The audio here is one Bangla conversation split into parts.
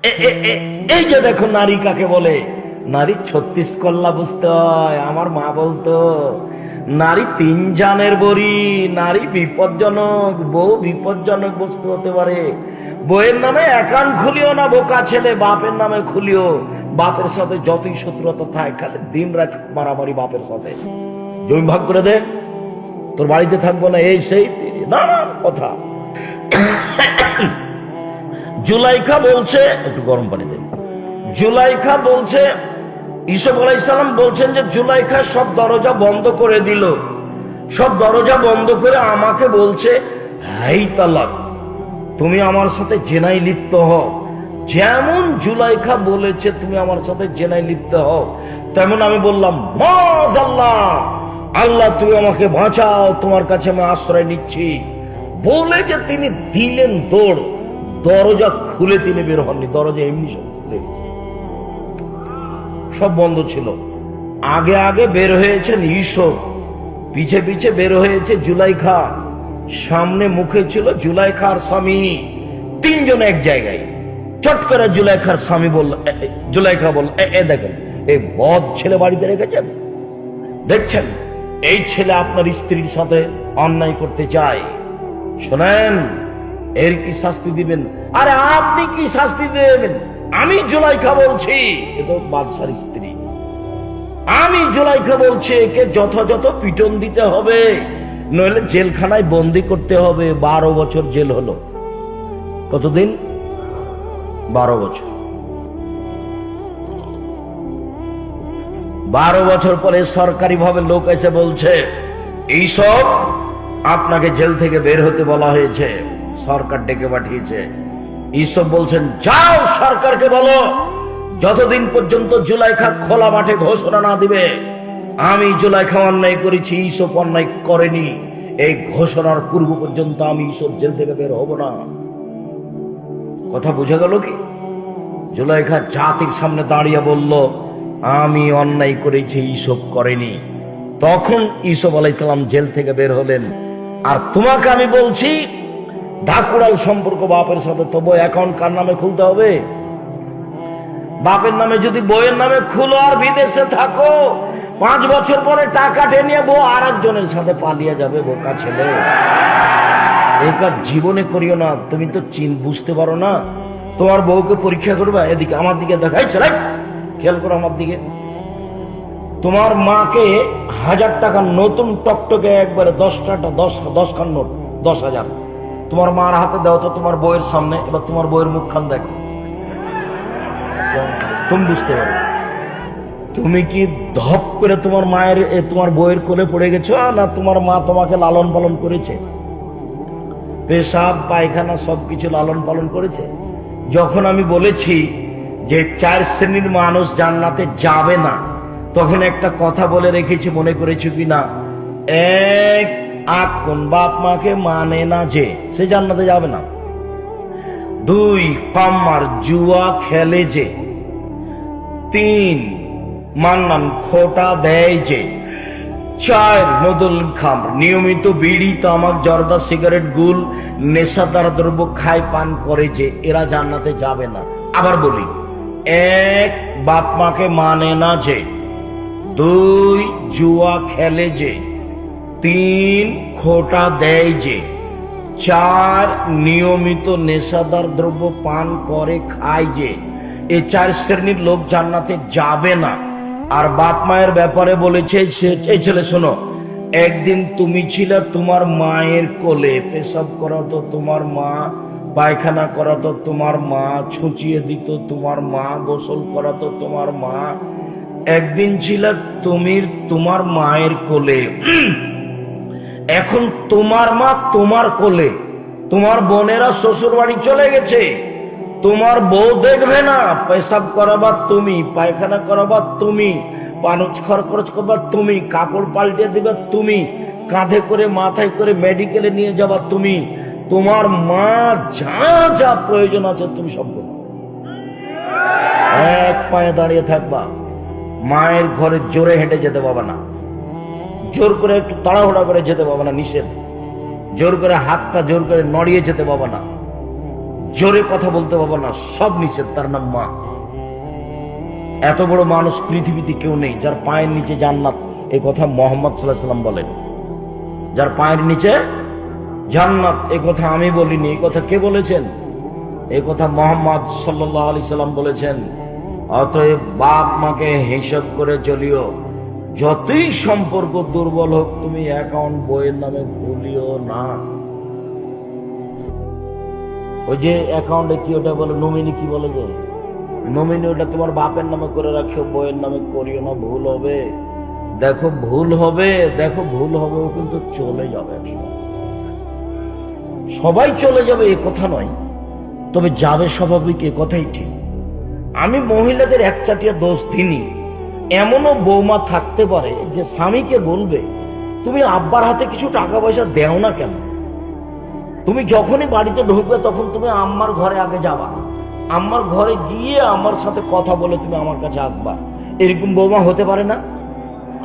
এই যে দেখো নারী কাকে বলে। নারী 36 কল্লা বুঝতে হয়। আমার মা বলতো নারী 3 জানের বড়ি, নারী বিপজ্জনক, বউ বিপজ্জনক বস্তু হতে পারে। বউয়ের নামে অ্যাকাউন্ট খুলিও না বোকা ছেলে, বাপের নামে খুলিও। বাপের সাথে যতই শত্রুতা থাকে, খালি দিন রাত মারামারি বাপের সাথে। জমি ভাগ করে দে, তোর বাড়িতে থাকবো না, এই সেই নানান কথা। জুলাইখা বলছে, একটু গরম পানি দেন। জুলাইখা বলছে, ইসুফ আলাইহিস সালাম বলছেন যে জুলাইখা সব দরজা বন্ধ করে দিল, সব দরজা বন্ধ করে আমাকে বলছে, হাই তালাক, তুমি আমার সাথে জেনায় লিপ্ত হও। যেমন জুলাইখা বলেছে তুমি আমার সাথে জেনায় লিপ্ত হও, তেমন আমি বললাম মাযাল্লাহ, আল্লাহ তুমি আমাকে বাঁচাও, তোমার কাছে আমি আশ্রয় নিচ্ছি। বলে যে তিনি দিলেন দৌড়, দরজা খুলে তিনি বের হননি। দরজা এমনি সব খুলে গেছে, সব বন্ধ ছিল। আগে আগে বের হয়েছেন ইউসুফ, পিছে পিছে বের হয়েছে জুলাইখা, সামনে মুখে ছিল জুলাইখার স্বামী। 3 জন এক জায়গায়। চট করে জুলাইখার স্বামী বলল, জুলাইখা বলল, দেখেন এই বদ ছেলে বাড়িতে রেখেছেন, দেখছেন এই ছেলে আপনার স্ত্রীর সাথে অন্যায় করতে চায়, শোনেন এর কি শাস্তি দিবেন? আরে আপনি কি শাস্তি দেবেন? আমি জুলাইখা বলছি, এ তো বাদশার স্ত্রী। আমি জুলাইখা বলছি একে যথাযথ পিটন দিতে হবে, নইলে জেলখানায় বন্দি করতে হবে। 12 বছর জেল হলো। কতদিন? 12 বছর। 12 বছর পরে সরকারি ভাবে লোক এসে বলছে, এইসব আপনাকে জেল থেকে বের হতে বলা হয়েছে, সরকার ডেকে পাঠিয়েছে। ইসব বলছেন, যাও সরকারকে বলো যতদিন পর্যন্ত জুলাইখা খোলা মাঠে ঘোষণা না দিবে আমি জুলাইখা অন্যায় করেছি, ইসব অন্যায় করেনি, এই ঘোষণার পূর্ব পর্যন্ত আমি ইসব জেল থেকে বের হব না। কথা বোঝা গেল কি? জুলাইখা জাতির সামনে দাঁড়িয়ে বলল, আমি অন্যায় করেছি, ইসব করেনি। তখন ইসুফ আলাইহিস সালাম জেল থেকে বের হলেন। আর তোমাকে আমি বলছি, ঢাকুড়াল সম্পর্ক বাপের সাথে, তো বই অ্যাকাউন্ট কার নামে খুলতে হবে? বাপের নামে যদি বইয়ের নামে খুলো আর বিদেশে থাকো, 5 বছর পরে টাকা টেনে বউ আর একজনের সাথে পালিয়ে যাবে। বোকা ছেলে, এই কাজ জীবনে করিও না। তুমি তো বুঝতে পারো না। তোমার বউকে পরীক্ষা করবা, এদিকে আমার দিকে দেখাই, ছেলে খেয়াল করো আমার দিকে। তোমার মাকে 1000 টাকা নতুন টকটকে একবারে 10 খান নোট, 10,000 তোমার মার হাতে দাও তো তোমার বউয়ের সামনে। এবার তোমার বউয়ের মুখখান দেখো, তুমি বুঝতে পারো। তুমি কি ধপ করে তোমার মায়ের তোমার বউয়ের কোলে পড়ে গেছো, না তোমার মা তোমাকে লালন পালন করেছে? পেশাব পায়খানা সবকিছু লালন পালন করেছে। যখন আমি বলেছি যে 4 শ্রেণীর মানুষ জান্নাতে যাবে না, তখন একটা কথা বলে রেখেছি, মনে করেছো কিনা? 1, কোন বাপ মাকে মানে না যে সে জান্নাতে যাবে না। 2, কাম্মার জুয়া খেলে যে। 3, মান্নান খোটা দেয় যে। 4, মদুল খাম, নিয়মিত বিড়ি তামাক জর্দা সিগারেট গুল নেশাদার দ্রব্য খায় পান করে যে, এরা জান্নাতে যাবে না। আবার বলি, 1, বাপ মাকে মানে না যে। 2, জুয়া খেলে যে। 3, খোটা দেয় যে। 4, নিয়মিত নেশাদার দ্রব্য পান করে খায় যে। এই 4 শ্রেণীর লোক জান্নাতে যাবে না। আর বাপ মায়ের ব্যাপারে বলেছে, এই ছেলে শোনো, একদিন তুমি ছিলে তোমার মায়ের কোলে, পেশাব করাতো তোমার মা, পায়খানা করাতো তোমার মা, ছুঁচিয়ে দিত তোমার মা, গোসল করাতো তোমার মা। একদিন ছিল তুমি তোমার মায়ের কোলে, এখন তোমার মা তোমার কোলে, তোমার বোনেরা শ্বশুর বাড়ি চলে গেছে, তোমার বউ দেখবে না, পেশাব করাবার তুমি, পায়খানা করাবার তুমি, পানুচ খরচ করবার তুমি, কাপড় পাল্টে দিবার তুমি, কাঁধে করে মাথায় করে মেডিকেলে নিয়ে যাবার তুমি, তোমার মা যা যা প্রয়োজন আছে তুমি সব করবে। এক পায়ে দাঁড়িয়ে থাকবা, মায়ের ঘরে জোরে হেঁটে যেতে পাবে না, জোর করে একটু তাড়াহুড়া করে যেতে পাবে না, নিষেধ। জোর করে হাতটা জোর করে নড়িয়ে যেতে পাবে না। জোরে কথা বলতে পারবো না, সব নিষেধ, তার নাম মা। এত বড় মানুষ পৃথিবীতে কেউ নেই যার পায়ের নিচে জান্নাত, এই কথা মুহাম্মদ সাল্লাল্লাহু আলাইহি ওয়াসাল্লাম বলেন। যার পায়ের নিচে জান্নাত, এই কথা আমি বলিনি, এই কথা কে বলেছেন? এই কথা মুহাম্মদ সাল্লাল্লাহু আলাইহি সাল্লাম বলেছেন। অতএব বাপ মাকে হিসাব করে চলিও, যতই সম্পর্ক দুর্বল হোক তুমি অ্যাকাউন্ট বইয়ের নামে খুলিও না। ওই যে অ্যাকাউন্টে কি ওটা বলে, নমিনি কি বলে, যে নমিনি, ওটা তোমার বাপের নামে করে রাখো, বইয়ের নামে করিও না, ভুল হবে। দেখো ভুল হবে, দেখো ভুল হবে, ও কিন্তু চলে যাবে। সবাই চলে যাবে এ কথা নয়, তবে যাবে স্বাভাবিক, এ কথাই ঠিক। আমি মহিলাদের একচাটিয়া দোষ দিনই। এমনও বৌমা থাকতে পারে যে স্বামীকে বলবে, তুমি আব্বার হাতে কিছু টাকা পয়সা দেও না কেন? তুমি যখনই বাড়িতে ঢুকবে তখন তুমি আম্মার ঘরে আগে যাবা, আম্মার ঘরে গিয়ে আমার সাথে কথা বলে তুমি আমার কাছে আসবা। এরকম বৌমা হতে পারে না?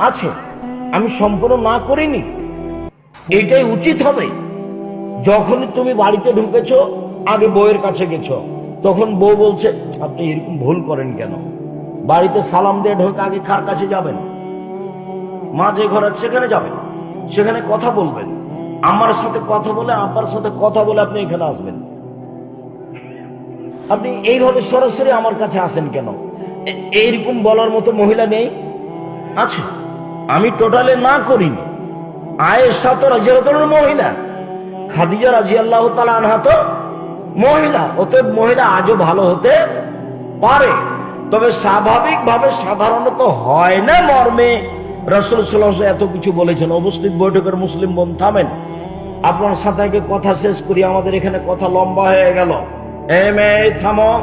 আছে, আমি সম্পূর্ণ না করিনি, এটাই উচিত হবে। যখনই তুমি বাড়িতে ঢুকেছো আগে বউয়ের কাছে গেছো, তখন বউ বলছে আপনি এরকম ভুল করেন কেন? বাড়িতে সালাম দিয়ে ঢোকে আগে কার কাছে যাবেন? মা যে ঘর আছে সেখানে যাবেন, সেখানে কথা বলবেন, আমার সাথে কথা বলে, আব্বার সাথে কথা বলে আপনি এখানে আসবেন। আপনি এইভাবে সরাসরি আমার কাছে আসেন কেন? এইরকম বলার মতো মহিলা নেই? আছে, আমি টোটালে না করিনি। আয়েশা তো রাদিয়াল্লাহু আনহা মহিলা, খাদিজা রাদিয়াল্লাহু তাআলা আনহা তো মহিলা। অতএব মহিলা আজও ভালো হতে পারে, তবে স্বাভাবিকভাবে সাধারণত হয় না মর্মে রাসূল সাল্লাল্লাহু আলাইহি ওয়াসাল্লাম এত কিছু বলেছেন। উপস্থিত বৈঠকের মুসলিম বোন থামেন, আপনার সাথে কথা শেষ করি, আমাদের এখানে কথা লম্বা হয়ে গেল। এই মেয়ে থামো।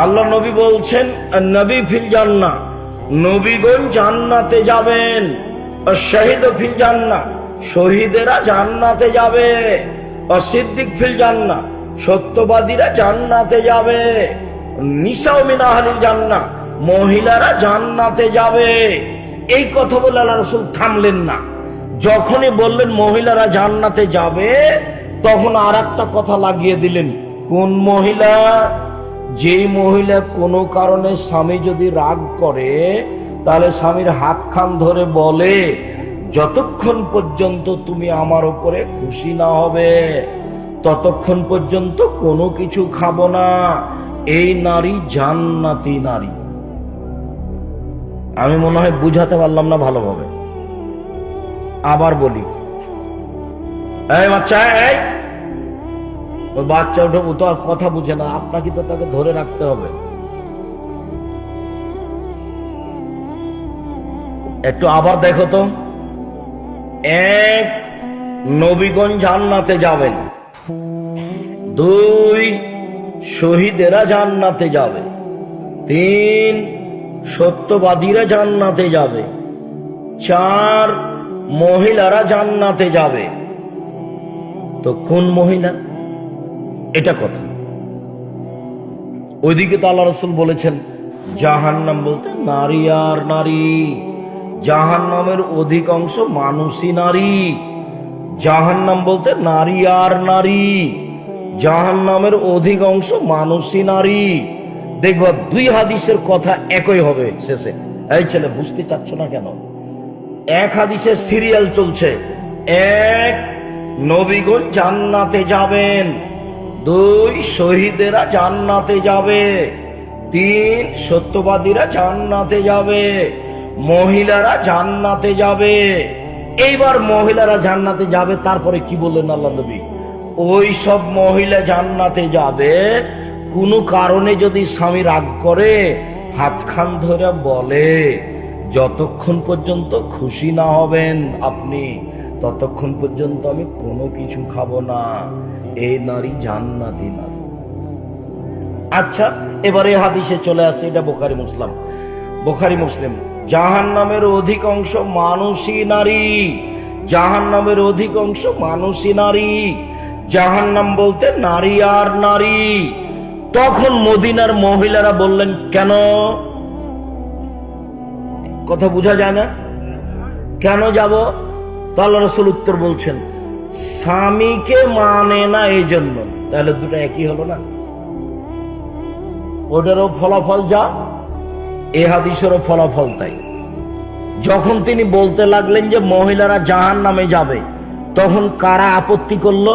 আল্লাহ নবী বলছেন নবী ফিল জান্নাহ, নবীগণ জান্নাতে যাবেন। শহীদ ফিল জান্নাহ, শহীদেরা জান্নাতে যাবে। সিদ্দিক ফিল জান্নাহ, সত্যবাদীরা জান্নাতে যাবে। নিসাউ মিন আহলিল জান্নাহ, মহিলারা জান্নাতে যাবে। এই কথা বলে আল্লাহ রাসূল থামলেন না। যখনই বললেন মহিলারা জান্নাতে যাবে, তখন আর একটা কথা লাগিয়ে দিলেন। কোন মহিলা? যেই মহিলা কোনো কারণে স্বামী যদি রাগ করে, তাহলে স্বামীর হাত খান ধরে বলে, যতক্ষণ পর্যন্ত তুমি আমার উপরে খুশি না হবে ততক্ষণ পর্যন্ত কোনো কিছু খাবো না। এই নারী জান্নাতি নারী। আমি মনে হয় বুঝাতে পারলাম না ভালোভাবে, আবার বলি। এই বাচ্চা, এই ওই বাচ্চা ওটা, ও তো আর কথা বুঝে না, আপনাকে তো তাকে ধরে রাখতে হবে। একটু আবার দেখো তো। এক, নবীগণ জান্নাতে যাবেন। দুই, শহীদেরা জান্নাতে যাবে। তিন, সত্যবাদীরা জান্নাতে যাবে। চার, মহিলারা জান্নাতে যাবে। তো কোন মহিলা? এটা কথা। ওইদিকে তো আল্লাহ রাসূল বলেছেন জাহান্নাম বলতে নারী আর নারী। জাহান্নামের অধিকাংশ মানুষই নারী। জাহান্নাম বলতে নারী আর নারী, জাহান্নামের অধিকাংশ মানুষই নারী। দেখবা দুই হাদিসের কথা একই হবে শেষে। এই ছেলে বুঝতে চাচ্ছ না কেন? এক হাদিসে সিরিয়াল চলছে। এক, নবীগণ জান্নাতে যাবেন। দুই, শহীদেরা জান্নাতে যাবে। তিন, সত্যবাদীরা জান্নাতে যাবে। মহিলারা জান্নাতে যাবে। এইবার মহিলারা জান্নাতে যাবে, তারপরে কি বললেন আল্লাহ নবী? ওই সব মহিলা জান্নাতে যাবে কোনো কারণে যদি স্বামী রাগ করে হাত খান ধরে বলে, যতক্ষণ পর্যন্ত খুশি না হবেন আপনি ততক্ষণ পর্যন্ত আমি কোনো কিছু খাবো না। এই নারী জান্নাতি নারী। আচ্ছা, এবারে হাদিসে চলে আসে, এটা বুখারী মুসলিম। জাহান্নামের অধিকাংশ মানুষই নারী। জাহান্নামের অধিকাংশ মানুষই নারী। জাহান্নাম বলতে নারী আর নারী। তখন মদিনার মহিলারা বললেন কেন? কথা বোঝা যায় না? কেন যাব? তো আল্লাহ রাসূল উত্তর বলছেন, স্বামীকে মানে না এই জন্য, তাহলে দুটো একই হলো না? ওটারও ফলাফল যা, এ হাদিসেরও ফলাফল তাই। যখন তিনি বলতে লাগলেন যে মহিলারা জাহান্নামে যাবে, তখন কারা আপত্তি করলো?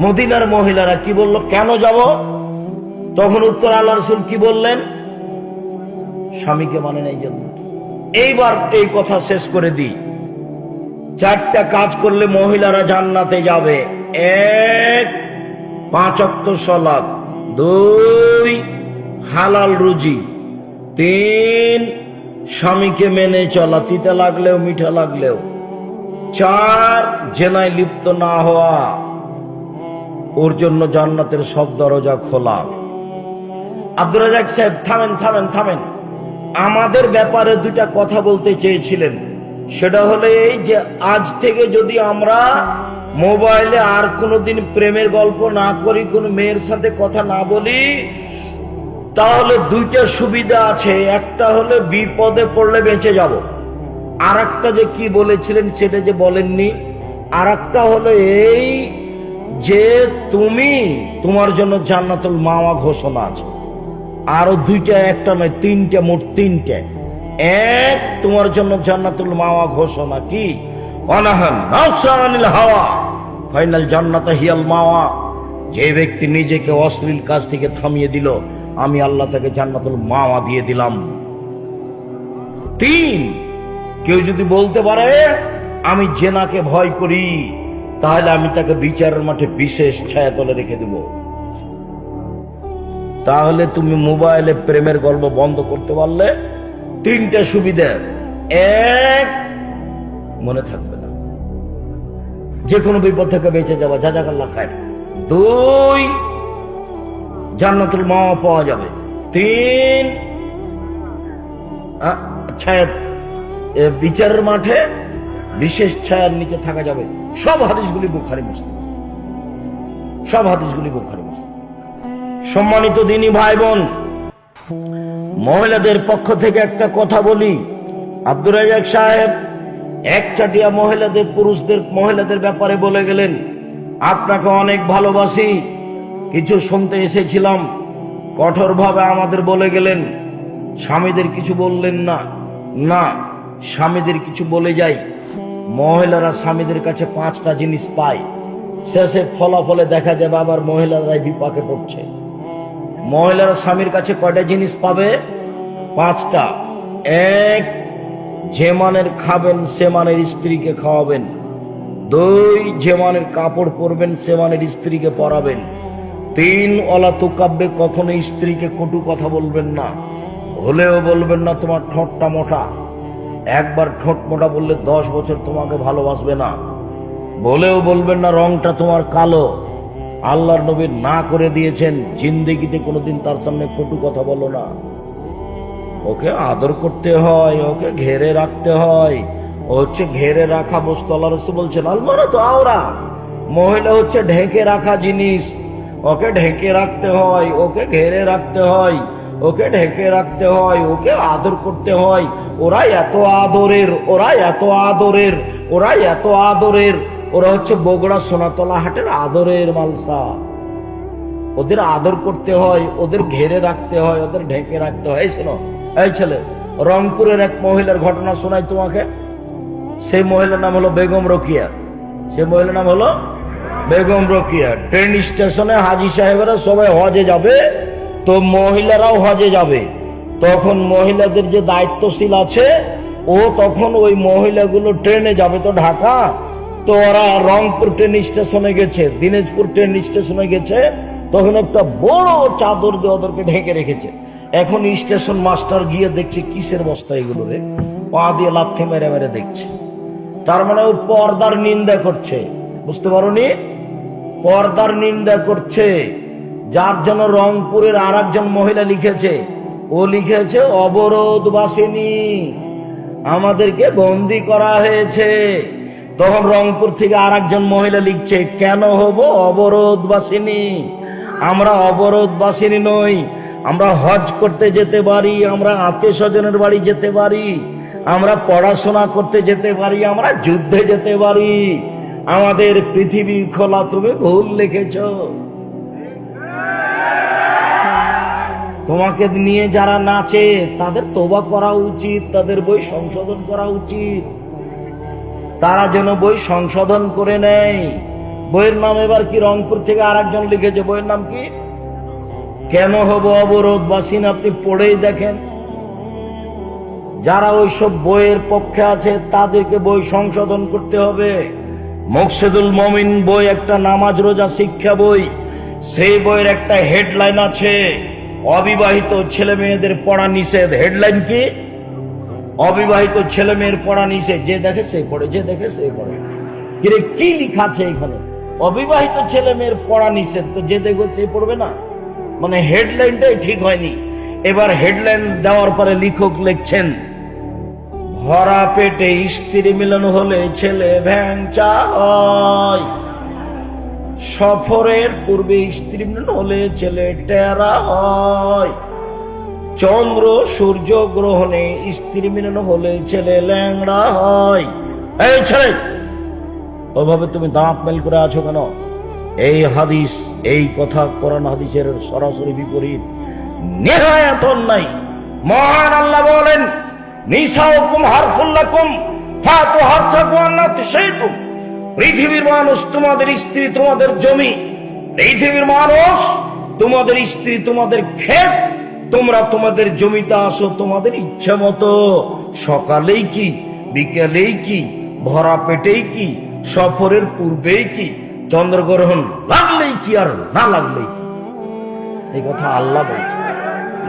মদিনার মহিলারা কি বলল, কেন যাব? তখন উত্তর আল্লাহ রাসূল কি বললেন? স্বামীকে মানে না এই জন্য। এইবার এই কথা শেষ করে দিই। 4টা কাজ করলে মহিলারা জান্নাতে যাবে। 1, 5 ওয়াক্ত সালাত। 2, হালাল রুজি। 3, স্বামীকে মেনে চলা, তিতা লাগলেও মিঠা লাগলেও। 4, জেনায় লিপ্ত না হওয়া। ওর জন্য জান্নাতের সব দরজা খোলা। আব্দুর রাজ্জাক সাহেব থামেন থামেন থামেন, আমাদের ব্যাপারে 2টা কথা বলতে চেয়েছিলেন। সেটা হলো এই যে আজ থেকে যদি আমরা মোবাইলে আর কোনোদিন প্রেমের গল্প না করি, কোনো মেয়ের সাথে কথা না বলি, তাহলে 2টা সুবিধা আছে। একটা হলো বিপদে পড়লে বেঁচে যাব, আর একটা যে কি বলেছিলেন সেটা যে বলেননি। আর একটা হলো এই যে তোমার জন্য জান্নাতুল মাওয়া ঘোষণা আছে। আরো 2টা, একটা নয় 3টে, মোট 3টে। 1, তোমার জন্য জান্নাতুল মাওয়া ঘোষণা কি? অনাহান নাফসানিল হাওয়া ফাইনাল জান্নাত হিয়াল মাওয়া। যে ব্যক্তি নিজেকে অশ্লীল কাজ থেকে থামিয়ে দিল, আমি আল্লাহ তাকে জান্নাতুল মাওয়া দিয়ে দিলাম। 3, কেউ যদি বলতে পারে আমি জেনাকে ভয় করি, তাহলে আমি তাকে বিচারের মাঠে বিশেষ ছায়াতলে রেখে দেব। তাহলে তুমি মোবাইলে প্রেমের গল্প বন্ধ করতে পারলে 3টা সুবিধা। 1, মনে থাকবে না, যে কোনো বিপদ থেকে বেঁচে যাওয়া, জাযাকাল্লাহ খায়র। 2, জান্নাতুল মাওয়া পাওয়া যাবে। 3, ছায়া, বিচারের মাঠে বিশেষ ছায়ার নিচে থাকা যাবে। সব হাদিসগুলি বুখারী মুসলিম, সব হাদিসগুলি বুখারী মুসলিম। সম্মানিত দিনী ভাই বোন, মহিলাদের পক্ষ থেকে একটা কথা বলি। আব্দুর রাজ্জাক সাহেব একচাটিয়া মহিলাদের ব্যাপারে বলে গেলেন, আপনাকে অনেক ভালোবাসি, কিছু শুনতে এসেছিলাম, কঠোরভাবে আমাদের বলে গেলেন। স্বামীদের কিছু বললেন না। না, স্বামীদের কিছু বলে যাই। মহিলারা স্বামীদের কাছে 5টা জিনিস পায়, শেষে ফলাফলে দেখা যাবে আবার মহিলারাই বিপাকে পড়ছে। মহিলারা স্বামীর কাছে কয়টা জিনিস পাবে? 5টা। 1, যে মানের খাবেন সে মানের স্ত্রীকে খাওয়াবেন। 2, যে মানের কাপড় পরবেন সে মানের স্ত্রীকে পরাবেন। 3, অলা তুকাব্বে, কখনো স্ত্রীকে কটু কথা বলবেন না, হলেও বলবেন না তোমার ঠোঁটটা মোটা। একবার ঠোঁট মোটা বললে 10 বছর তোমাকে ভালোবাসবে না। বলেও বলবেন না রংটা তোমার কালো। আল্লাহর নবী না করে দিয়েছেন, জিন্দেগিতে কোনোদিন তার সামনে কটু কথা বলো না। ওকে আদর করতে হয়, ওকে ঘেরে রাখতে হয়। ও হচ্ছে ঘেরে রাখা বস্তু। আল্লাহ রাসূল বলছেন আলমারা তো আওরা, মহিলা হচ্ছে ঢেকে রাখা জিনিস। ওকে ঢেকে রাখতে হয়, ওকে ঘেরে রাখতে হয়, ওকে ঢেকে রাখতে হয়, ওকে আদর করতে হয়। ওরা এত আদরের, ওরা এত আদরের, ওরা এত আদরের। ওরা হচ্ছে বগুড়া সোনাতলা হাটের আদরের মালসা। ওদের আদর করতে হয়, ওদের ঘেরে রাখতে হয়, ওদের ঢেকে রাখতে হয়। শোনো এই ছেলে, রংপুরের এক মহিলার ঘটনা শোনাই তোমাকে। সেই মহিলার নাম হলো বেগম রোকিয়া। সেই মহিলার নাম হলো বেগম রোকিয়া। ট্রেন স্টেশনে হাজী সাহেবেরা সবাই হজে যাবে, তো মহিলারাও হজে যাবে। তখন মহিলাদের যে দায়িত্বশীল আছে, ও তখন ওই মহিলাগুলো ট্রেনে যাবে তো ঢাকা, তো ওরা রংপুর ট্রেন স্টেশনে গেছে, দিনাজপুর ট্রেন স্টেশনে গেছে। তখন একটা বড় চাদর দিয়ে ওদেরকে ঢেকে রেখেছে। এখন স্টেশন মাস্টার গিয়ে দেখছে কিসের বস্তা এগুলো রে, পা দিয়ে লাথি মেরে মেরে দেখছে। তার মানে ও পর্দার নিন্দা করছে, বুঝতে পারোনি? পর্দার নিন্দা করছে। যার জন্য রংপুরের আর একজন মহিলা লিখেছে, ও লিখেছে অবরোধবাসিনী, আমাদেরকে বন্দি করা হয়েছে। তখন রংপুর থেকে আর একজন মহিলা লিখছে, কেন হব অবরোধবাসিনী? আমরা অবরোধবাসিনী নই, আমরা হজ করতে যেতে পারি, আমরা আত্মীয় স্বজনের বাড়ি যেতে পারি, আমরা পড়াশোনা করতে যেতে পারি, আমরা যুদ্ধে যেতে পারি। আমাদের পৃথিবী খোলা তুমি ভুল লিখেছ। তোমাকে নিয়ে যারা নাচে তাদের তোবা করা উচিত, তাদের বই সংশোধন করা উচিত। তারা যেন বই সংশোধন করে নেয়। বইয়ের নাম এবার কি, রংপুর থেকে আরেকজন লিখেছে, বইয়ের নাম কি, কেন হব অবরোধবাসীন? আপনি পড়েই দেখেন। যারা ওইসব বইয়ের পক্ষে আছে তাদেরকে বই সংশোধন করতে হবে। মুকসিদুল মমিন বই একটা নামাজ রোজা শিক্ষা বই, সেই বইয়ের একটা হেডলাইন আছে, অবিবাহিত ছেলে মেয়েদের পড়া নিষেধ। হেডলাইন কি? অবিবাহিত ছেলে মেয়ের পড়া নিষেধ। যে দেখে সে পড়ে, যে দেখে সে পড়ে। কিরে কি লেখা আছে এখানে? অবিবাহিত ছেলে মেয়ের পড়া নিষেধ, তো যে দেখো সে পড়বে না? মানে হেডলাইনটাই ঠিক হয়নি। এবার হেডলাইন দেওয়ার পরে লেখক লিখছেন, ভরা পেটে স্ত্রী মিলন হলে ছেলে ভ্যাংচা হয়, সফরের পূর্বে স্ত্রী মিলন হলে ছেলে টেরা হয়, চন্দ্র সূর্য গ্রহণে স্ত্রী মিলন হলে ছেলে ল্যাংড়া হয়। এই ছেলে, ওইভাবে তুমি দাঁত মেল করে আছো কেন? এই হাদিস, এই কথা কোরআন হাদিসের সরাসরি বিপরীত, নেহায়াত অন্যায়। মহান আল্লাহ বলেন, নিসাউকুম হারসুল লাকুম ফাতু হারসাকুম আন্নাত শাইতুম। পৃথিবীর মানুষ তোমাদের স্ত্রী, তোমাদের জমি। পৃথিবীর মানুষ তোমাদের স্ত্রী, তোমাদের ক্ষেত। তোমরা তোমাদের জমিতে আসো তোমাদের ইচ্ছা মতো, সকালেই কি, বিকেলেই কি, ভরা পেটেই কি, সফরের পূর্বেই কি, চন্দ্রগ্রহণ লাগলেই কি আর না লাগলেই কি। এই কথা আল্লাহ বলছে।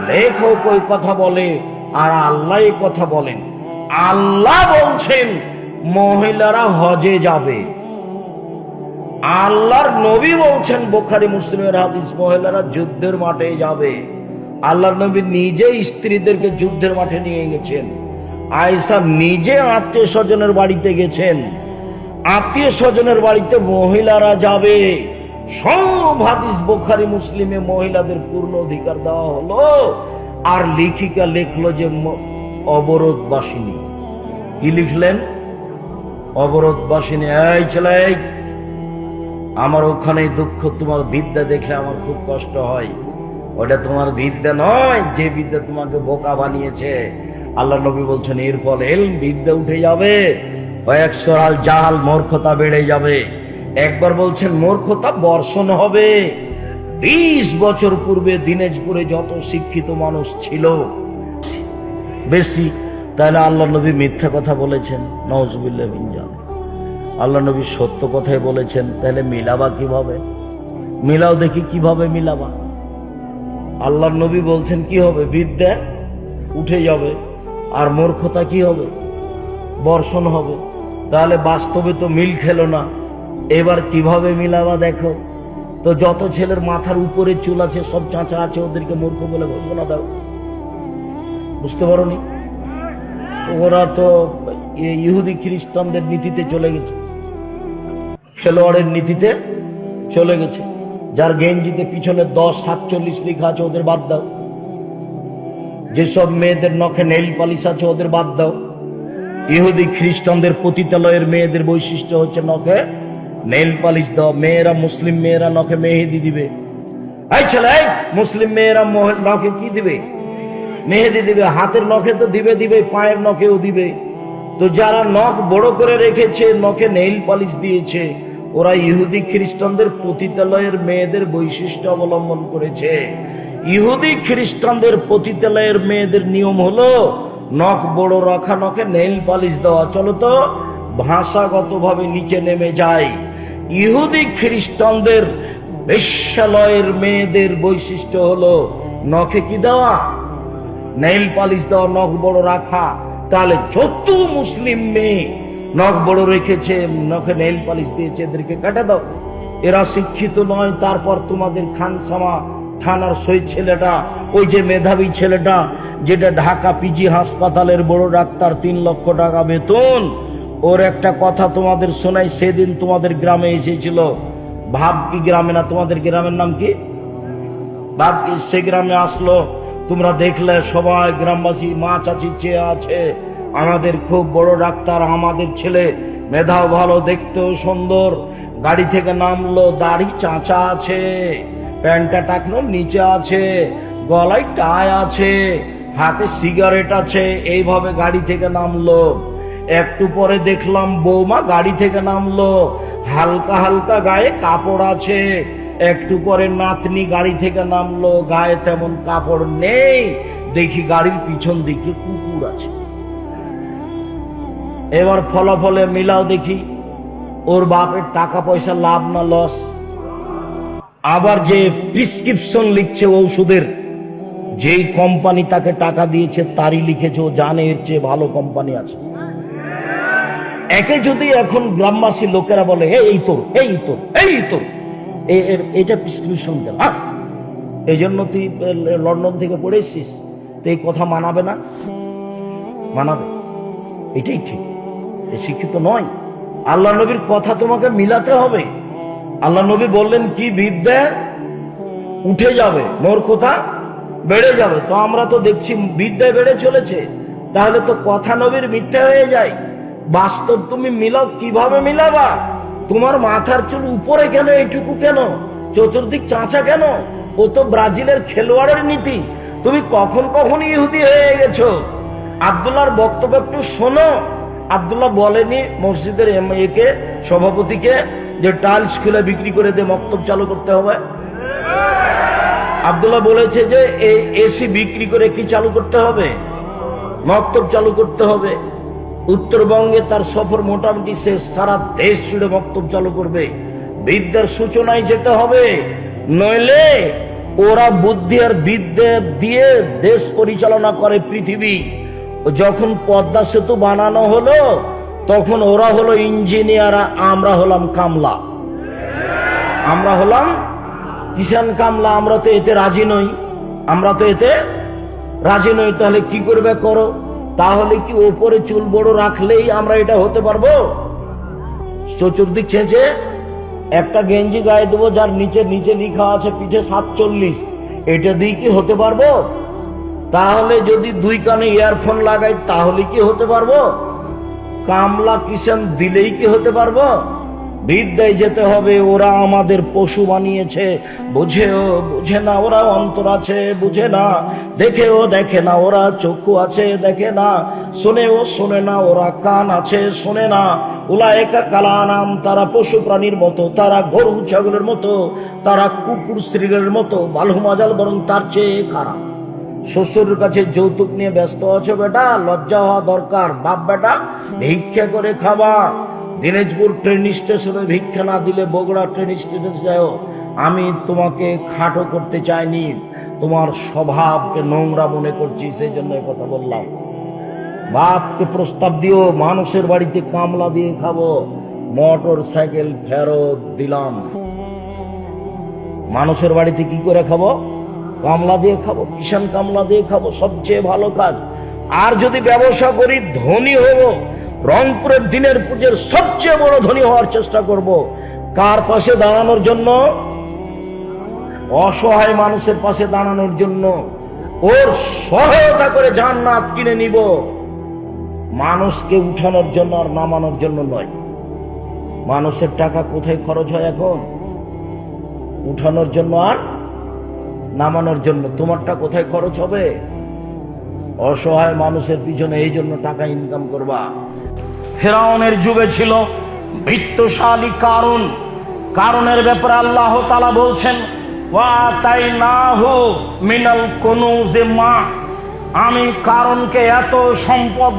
লেখক ওই কথা বলে আর আল্লাহ এই কথা বলেন। আল্লাহ বলছেন মহিলারা হজে যাবে, আল্লাহর নবী বলছেন বুখারী মুসলিমের হাদিস, মহিলারা যুদ্ধের মাঠে যাবে। আল্লাহর নবী নিজে স্ত্রীদেরকে যুদ্ধের মাঠে নিয়ে গেছেন। আয়েশা নিজে আত্মীয় স্বজনের বাড়িতে গেছেন। আত্মীয় স্বজনের বাড়িতে মহিলারা যাবে। সব হাদিস বুখারী মুসলিমে মহিলাদের পূর্ণ অধিকার দেওয়া হলো। আর লেখিকা লিখলো যে অবরোধবাসিনী। কি লিখলেন? অবরোধবাসিনী। এই ছেলে, আমার ওখানে দুঃখ, তোমার বিদ্যা দেখলে আমার খুব কষ্ট হয়। ওটা তোমার বিদ্যা নয়, যে বিদ্যা তোমাকে বোকা বানিয়েছে। আল্লাহ নবী বলছেন এর ফল এলম, বিদ্যা উঠে যাবে, একসরাল জাহাল, মূর্খতা বেড়ে যাবে। একবার বলছেন মূর্খতা বর্ষণ হবে। 20 বছর পূর্বে দিনাজপুরে যত শিক্ষিত মানুষ ছিল বেশি, তাহলে আল্লাহ নবী মিথ্যা কথা বলেছেন? নাউজুবিল্লাহ মিন যালিক। আল্লাহ নবী সত্য কথাই বলেছেন, তাহলে মিলাবা কিভাবে? মিলাও দেখি কিভাবে মিলাবা। আল্লাহ নবী বলছেন কি হবে? বিদ্যা উঠে যাবে, আর মূর্খতা কি হবে? বর্ষণ হবে। তাহলে বাস্তবে তো মিল খেলো না। এবার কিভাবে মিলাবা দেখো তো। যত ছেলের মাথার উপরে চুল আছে, সব চাঁচা আছে, ওদেরকে মূর্খ বলে ঘোষণা দাও। বুঝতে পারোনি? ওরা তো ইহুদি খ্রিস্টানদের নীতিতে চলে গেছে, খেলোয়াড়ের নীতিতে চলে গেছে। যার গেঞ্জিতে পিছনে 1047 লেখা আছে ওদের বাদ দাও। যেসব মেয়েদের নখে নেইল পালিশ আছে ওদের বাদ দাও। ইহুদি খ্রিস্টানদের পতিতালয়ের মেয়েদের বৈশিষ্ট্য হচ্ছে নখে নেইল পালিশ দাও। মেয়েরা, মুসলিম মেয়েরা নখে মেহেদি দিবে। এই ছেলে, মুসলিম মেয়েরা নখে কি দিবে? মেহেদি দিবে। হাতের নখে তো দিবে, পায়ের নখেও দিবে। তো যারা নখ বড় করে রেখেছে, নখে নেইল পালিশ দিয়েছে, ওরা ইহুদি খ্রিস্টানদের পতিতালয়ের মেয়েদের বৈশিষ্ট্য অবলম্বন করেছে। ইহুদি খ্রিস্টানদের পতিতালয়ের মেয়েদের নিয়ম হলো নখ বড় রাখা, নখে নেইল পালিশ দেওয়া। চলো তো ভাষাগতভাবে নিচে নেমে যায়। ইহুদি খ্রিস্টানদের বেশ্যালয়ের মেয়েদের বৈশিষ্ট্য হলো নখে কি দেওয়া? নেইল পালিশ দেওয়া, নখ বড় রাখা। তাহলে যত মুসলিম মেয়ে নখ বড় রেখেছে, নখে নেইল পালিশ দিয়েছে, এদেরকে কাটা দাও। এরা শিক্ষিত নয়। তারপর তোমাদের খানসামা থানার সই ছেলেটা, ওই যে মেধাবী ছেলেটা, যেটা ঢাকা পিজি হাসপাতালের বড় ডাক্তার, 3 লক্ষ টাকা বেতন, ওর একটা কথা তোমাদের শোনাই। সেদিন তোমাদের গ্রামে এসেছিল, ভাবকি গ্রামে, না তোমাদের গ্রামের নাম কি? ভাবকি। সে গ্রামে আসলো, তোমরা দেখলে সবাই গ্রামবাসী মা চাচি চেয়ে আছে, আমাদের খুব বড় ডাক্তার, আমাদের ছেলে মেধাও ভালো, দেখতেও সুন্দর। গাড়ি থেকে নামলো, দাড়ি চাঁচা আছে, প্যান্টটা টাকনো নিচে আছে, গলায় টাই আছে, হাতে সিগারেট আছে, এইভাবে গাড়ি থেকে নামলো। একটু পরে দেখলাম বৌমা গাড়ি থেকে নামলো, হালকা হালকা গায়ে কাপড় আছে। একটু পরে নাতনি গাড়ি থেকে নামলো, গায়ে তেমন কাপড় নেই, দেখি গাড়ির পিছন দিকে কুকুর আছে। এবার ফলাফলে মিলাও দেখি, ওর বাপের টাকা পয়সা লাভ না লস? আবার যে প্রেসক্রিপশন লিখছে ঔষধের, যেই কোম্পানি তাকে টাকা দিয়েছে তারই লিখেছে, ও জানে এর চেয়ে ভালো কোম্পানি আছে। একে যদি এখন গ্রামবাসী লোকেরা বলে এই তোর এটা প্রেসক্রিপশন কেন? এই জন্য তুই লন্ডন থেকে পড়ে এসছিস, তো এই কথা মানাবে না? মানাবে, এটাই ঠিক। শিক্ষিত নয়, আল্লাহ নবীর কথা তোমাকে মিলাতে হবে। আল্লাহ নবী বললেন কি, বিদ্যা উঠে যাবে, মূর্খতা বেড়ে যাবে। তো আমরা তো দেখছি বিদ্যা বেড়ে চলেছে, তাহলে তো কথা নবীর মিথ্যা হয়ে যায়। বাস্তব তুমি মিলাও, কিভাবে মিলাবা? তোমার মাথার চুল উপরে কেন, এইটুকু কেন, চতুর্দিক চাঁচা কেন? ও তো ব্রাজিলের খেলোয়াড়ের নীতি। তুমি কখন ইহুদি হয়ে গেছো। আব্দুল্লাহর বক্তব্য একটু শোনো। আব্দুল্লাহ বলেনি মসজিদের একে সভাপতিকে যে টাইলস খুলে বিক্রি করে দিয়ে মক্তব চালু করতে হবে? আব্দুল্লাহ বলেছে যে এই এসি বিক্রি করে কি চালু করতে হবে? মক্তব চালু করতে হবে। উত্তরবঙ্গে তার সফর মোটামুটি শেষ, সারা দেশ জুড়ে মক্তব চালু করবে। বিদ্যার সূচনায় যেতে হবে, নইলে ওরা বুদ্ধি আর বিদ্যা দিয়ে দেশ পরিচালনা করে পৃথিবী। যখন পদ্মা সেতু বানানো হলো তখন ওরা হলো ইঞ্জিনিয়ার, আমরা হলাম কামলা, আমরা হলাম কিষান কামলা। আমরা তো এতে রাজি নই। তাহলে কি করবে করো। তাহলে কি ওপরে চুল বড় রাখলেই আমরা এটা হতে পারবো? চতুর্দিক ছেঁচে একটা গেঞ্জি গায়ে দেবো যার নিচে লেখা আছে পিঠে 47, এটা দিয়ে কি হতে পারবো? তাহলে যদি দুই কানে ইয়ারফোন লাগাই তাহলে কি হতে পারবো? কামলা কিষান দিলেই কি হতে পারবো? বিদ্যায় যেতে হবে। ওরা আমাদের পশু বানিয়েছে, বুঝে না। ওরা অন্তর আছে, বুঝে না। দেখে না। ওরা চক্ষু আছে, দেখে না। শোনে না। ওরা কান আছে, শোনে না। উলায়েকা কালানাম, তারা পশু প্রাণীর মতো, তারা গরু ছাগলের মতো, তারা কুকুর শ্রীগের মতো, বালহুমাজাল বরং তার চেয়ে খারাপ। শ্বশুরের কাছে যৌতুক নিয়ে ব্যস্ত আছে, বেটা লজ্জা হওয়া দরকার। বাপ বেটা ভিক্ষা করে খাবা। দিনাজপুর ট্রেন স্টেশনে ভিক্ষা না দিলে বগুড়া ট্রেন স্টেশনে যাও। আমি তোমাকে খাটো করতে চাইনি, তোমার স্বভাবকে নোংরা মনে করছি, সেই জন্য কথা বললাম। বাপকে প্রস্তাব দিও, মানুষের বাড়িতে কামলা দিয়ে খাবো, মোটর সাইকেল ফেরত দিলাম। মানুষের বাড়িতে কি করে খাবো? কামলা দিয়ে খাবো, কিষান কামলা দিয়ে খাবো, সবচেয়ে ভালো কাজ। আর যদি ব্যবসা করি, ধনী হব, রংপুরের দিনের পুজোর সবচেয়ে বড় ধনী হওয়ার চেষ্টা করব। কার পাশে দাঁড়ানোর জন্য? অসহায় মানুষের পাশে দাঁড়ানোর জন্য। ওর সহায়তা করে জান্নাত কিনে নিব, মানুষকে উঠানোর জন্য আর নামানোর জন্য নয়। মানুষের টাকা কোথায় খরচ হয় এখন? উঠানোর জন্য আর নামানোর জন্য। তোমারটা কোথায় খরচ হবে? অসহায় মানুষের পিছনে। এই জন্য টাকা ইনকাম করবা। ফেরাউনের যুগে ছিল বিত্তশালী কারুন। কারুনের ব্যাপারে আল্লাহ তাআলা বলছেন, ওয়াতাইনাহু মিনাল কুনুজে মা, আমি কারুনকে এত সম্পদ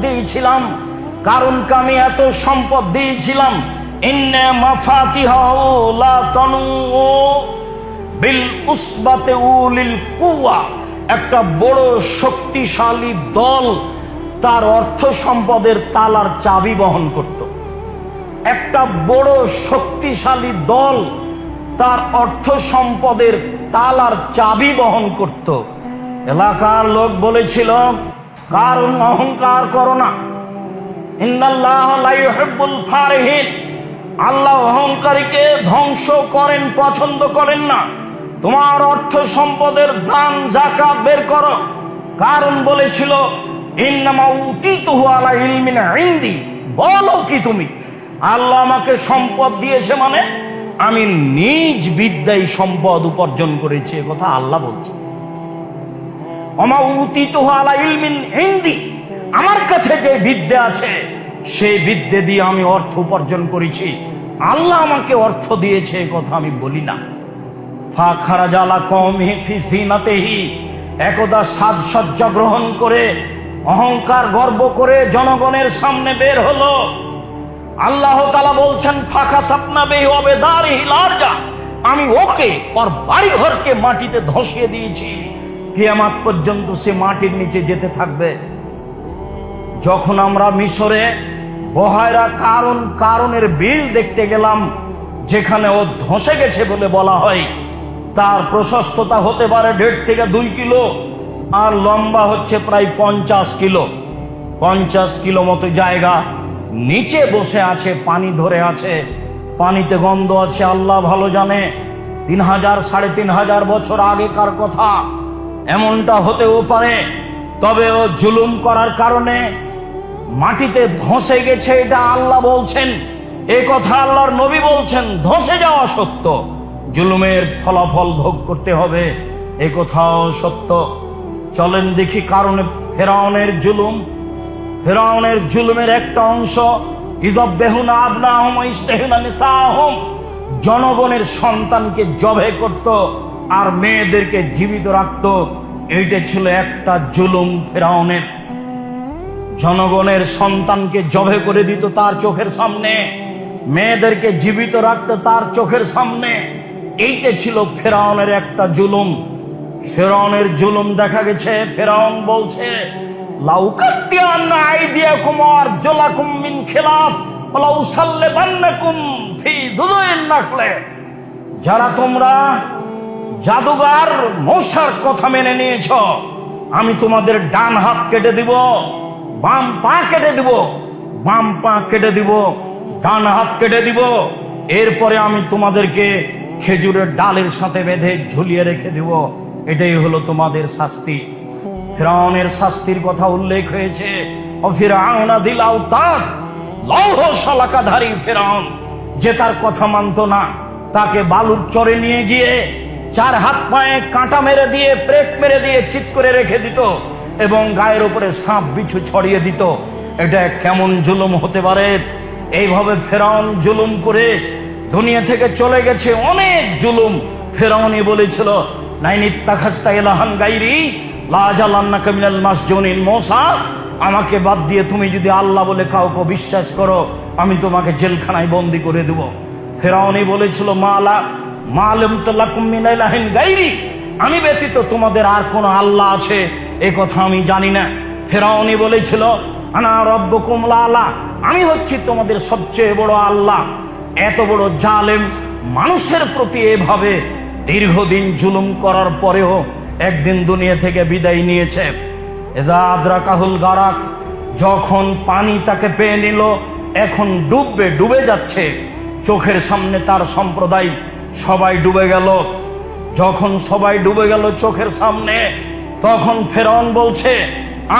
দিয়েছিলাম, ইন্না মাফাতিহাহু লা তানু বিল উসবাতে উলিল কুওয়া, একটা বড় শক্তিশালী দল তার অর্থ সম্পদের তালার চাবি বহন করত। একটা বড় শক্তিশালী দল তার অর্থ সম্পদের তালার চাবি বহন করত। এলাকার লোক বলেছিল, কারণ অহংকার করো না, ইন্নাল্লাহ লা ইউহিব্বুল ফারিহিন, আল্লাহ অহংকারীকে ধ্বংস করেন, পছন্দ করেন না। তোমার অর্থ সম্পদের দান যাকাত বের করো। কারণ বলেছিল, ইন্নামা উতিতুহু আলা ইলমিন ইনদি, বলো কি তুমি আল্লাহ আমাকে সম্পদ দিয়েছে মানে আমি নিজ বিদ্যায় সম্পদ উপার্জন করেছি, এ কথা আল্লাহ বলছে। ওমা উতিতুহু আলা ইলমিন ইনদি, আমার কাছে যে বিদ্যা আছে সেই বিদ্যা দিয়ে আমি অর্থ উপার্জন করেছি, আল্লাহ আমাকে অর্থ দিয়েছে, এ কথা আমি বলি না। ফাখারাজা আলা কওমিহি ফি জিনাতিহি, একদা সাজসজ্জা গ্রহণ করে অহংকার গর্ব করে জনগণের সামনে বের হলো। আল্লাহ তাআলা বলছেন ফাখাসাফনা বিহি ওয়া বিদারিহিল আরজা, আমি ওকে ওর বাড়ি ঘরকে মাটিতে ধসিয়ে দিয়েছি, কিয়ামত পর্যন্ত সে মাটির নিচে যেতে থাকবে। যখন আমরা মিশরে বহায়রা কারণের বিল দেখতে গেলাম, যেখানে ও ধসে গেছে বলে বলা হয়, তার প্রশস্ততা হতে পারে 1.5 থেকে 2 কিলো, আর লম্বা হচ্ছে প্রায় 50 কিলো। 50 কিলো মতো জায়গা, নিচে বসে আছে, পানি ধরে আছে, পানিতে গন্ধ আছে, আল্লাহ ভালো জানে। 3000 3500 বছর আগেকার কথা, এমনটা হতেও পারে। তবে ও জুলুম করার কারণে মাটিতে ধসে গেছে, এটা আল্লাহ বলছেন। এ কথা আল্লাহর নবী বলছেন। ধসে যাওয়া সত্য, জুলুমের ফলাফল ভোগ করতে হবে, এ কথাও সত্য। চলেন দেখি কারণে ফেরাউনের জুলুমের একটা অংশ, ইযাবহুনা আবনাহুম ওয়া ইস্তাহয়ুনা নিসাহুম, জনগণের সন্তানকে জবে করত আর মেয়েদেরকে জীবিত রাখত। এইটা ছিল একটা জুলুম ফেরাউনের। জনগণের সন্তানকে জবে করে দিত তার চোখের সামনে, মেয়েদেরকে জীবিত রাখত তার চোখের সামনে। এইটা ছিল ফেরাউনের একটা জুলুম। ফেরাউনের জুলুম দেখা গেছে, ফেরাউন বলছে লাউকাত্তিয়ান্না আইদিয়াকুম ওয়া আরজুলাকুম মিন খিলাফ ওয়া লাউসাল্লিবান্নাকুম ফি দুদুইন নাখলে, যারা তোমরা জাদুগার মশার কথা মেনে নিয়েছ, আমি তোমাদের ডান হাত কেটে দিব, বাম পা কেটে দিব, বাম পা কেটে দিব, ডান হাত কেটে দিব। এরপরে আমি তোমাদেরকে খেজুরের ডালের সাথে বেঁধে ঝুলিয়ে রেখে দিব। এটাই হলো তোমাদের শাস্তি। ফিরআউনের শাস্তির কথা উল্লেখ হয়েছে। ফিরআউনা দিল আওতাদ, লৌহ শলাকাধারী ফিরআউন, যে তার কথা মানত না, তাকে বালুর চরে নিয়ে গিয়ে 4 হাত পায়ে কাঁটা মেরে দিয়ে, প্রেক মেরে দিয়ে চিৎ করে রেখে দিত এবং গায়ের উপরে সাপ বিছু ছড়িয়ে দিত। এটা কেমন জুলুম হতে পারে? এইভাবে ফেরাউন জুলুম করে দুনিয়া থেকে চলে গেছে। অনেক জুলুম ফেরাউনই বলেছিল নাইন ইত্তাখাযতা ইলাহান গায়রি লাজালান্নাকা মিনাল মাসজুনিন, মুসা আমাকে বাদ দিয়ে তুমি যদি আল্লাহ বলে কাউকে বিশ্বাস করো, আমি তোমাকে জেলখানায় বন্দী করে দেব। ফেরাউনই বলেছিল মা'লামতু লাকুম মিন ইলাহিন গায়রি, আমি ব্যতীত তোমাদের আর কোন আল্লাহ আছে এ কথা আমি জানি না। ফেরাউনই বলেছিল আনা রাব্বুকুমুল আ'লা, আমি হচ্ছি তোমাদের সবচেয়ে বড় আল্লাহ। এত বড় জালেম মানুষের প্রতি এভাবে দীর্ঘদিন জুলুম করার পরেও একদিন দুনিয়া থেকে বিদায় নিয়েছে। ইযা আদরাকাহুল গারাক, যখন পানি তাকে পেয়ে নিল, এখন ডুবে যাচ্ছে, চোখের সামনে তার সম্প্রদায় সবাই ডুবে গেল। যখন সবাই ডুবে গেল চোখের সামনে, তখন ফেরাউন বলছে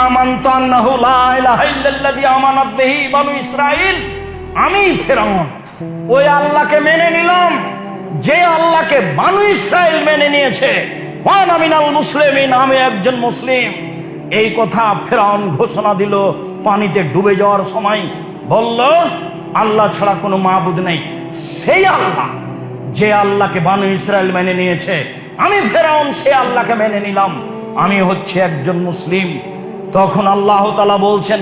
আমানতু আন্নাহু লা ইলাহা ইল্লাল্লাযী আমানাত বিহি বানু ইসরাঈল, আমি ফেরাউন ওই আল্লাহকে মেনে নিলাম যে আল্লাহকে বানু ইসরাঈল মেনে নিয়েছে। ওয়ানা মিনাল মুসলিমিন, আমি একজন মুসলিম। এই কথা ফেরাউন ঘোষণা দিল পানিতে ডুবে যাওয়ার সময়। বলল আল্লাহ ছাড়া কোনো মাবুদ নেই, সেই আল্লাহ যে আল্লাহকে বানু ইসরাঈল মেনে নিয়েছে, আমি ফেরাউন সে আল্লাহকে মেনে নিলাম, আমি হচ্ছে একজন মুসলিম। তখন আল্লাহ তাআলা বলছেন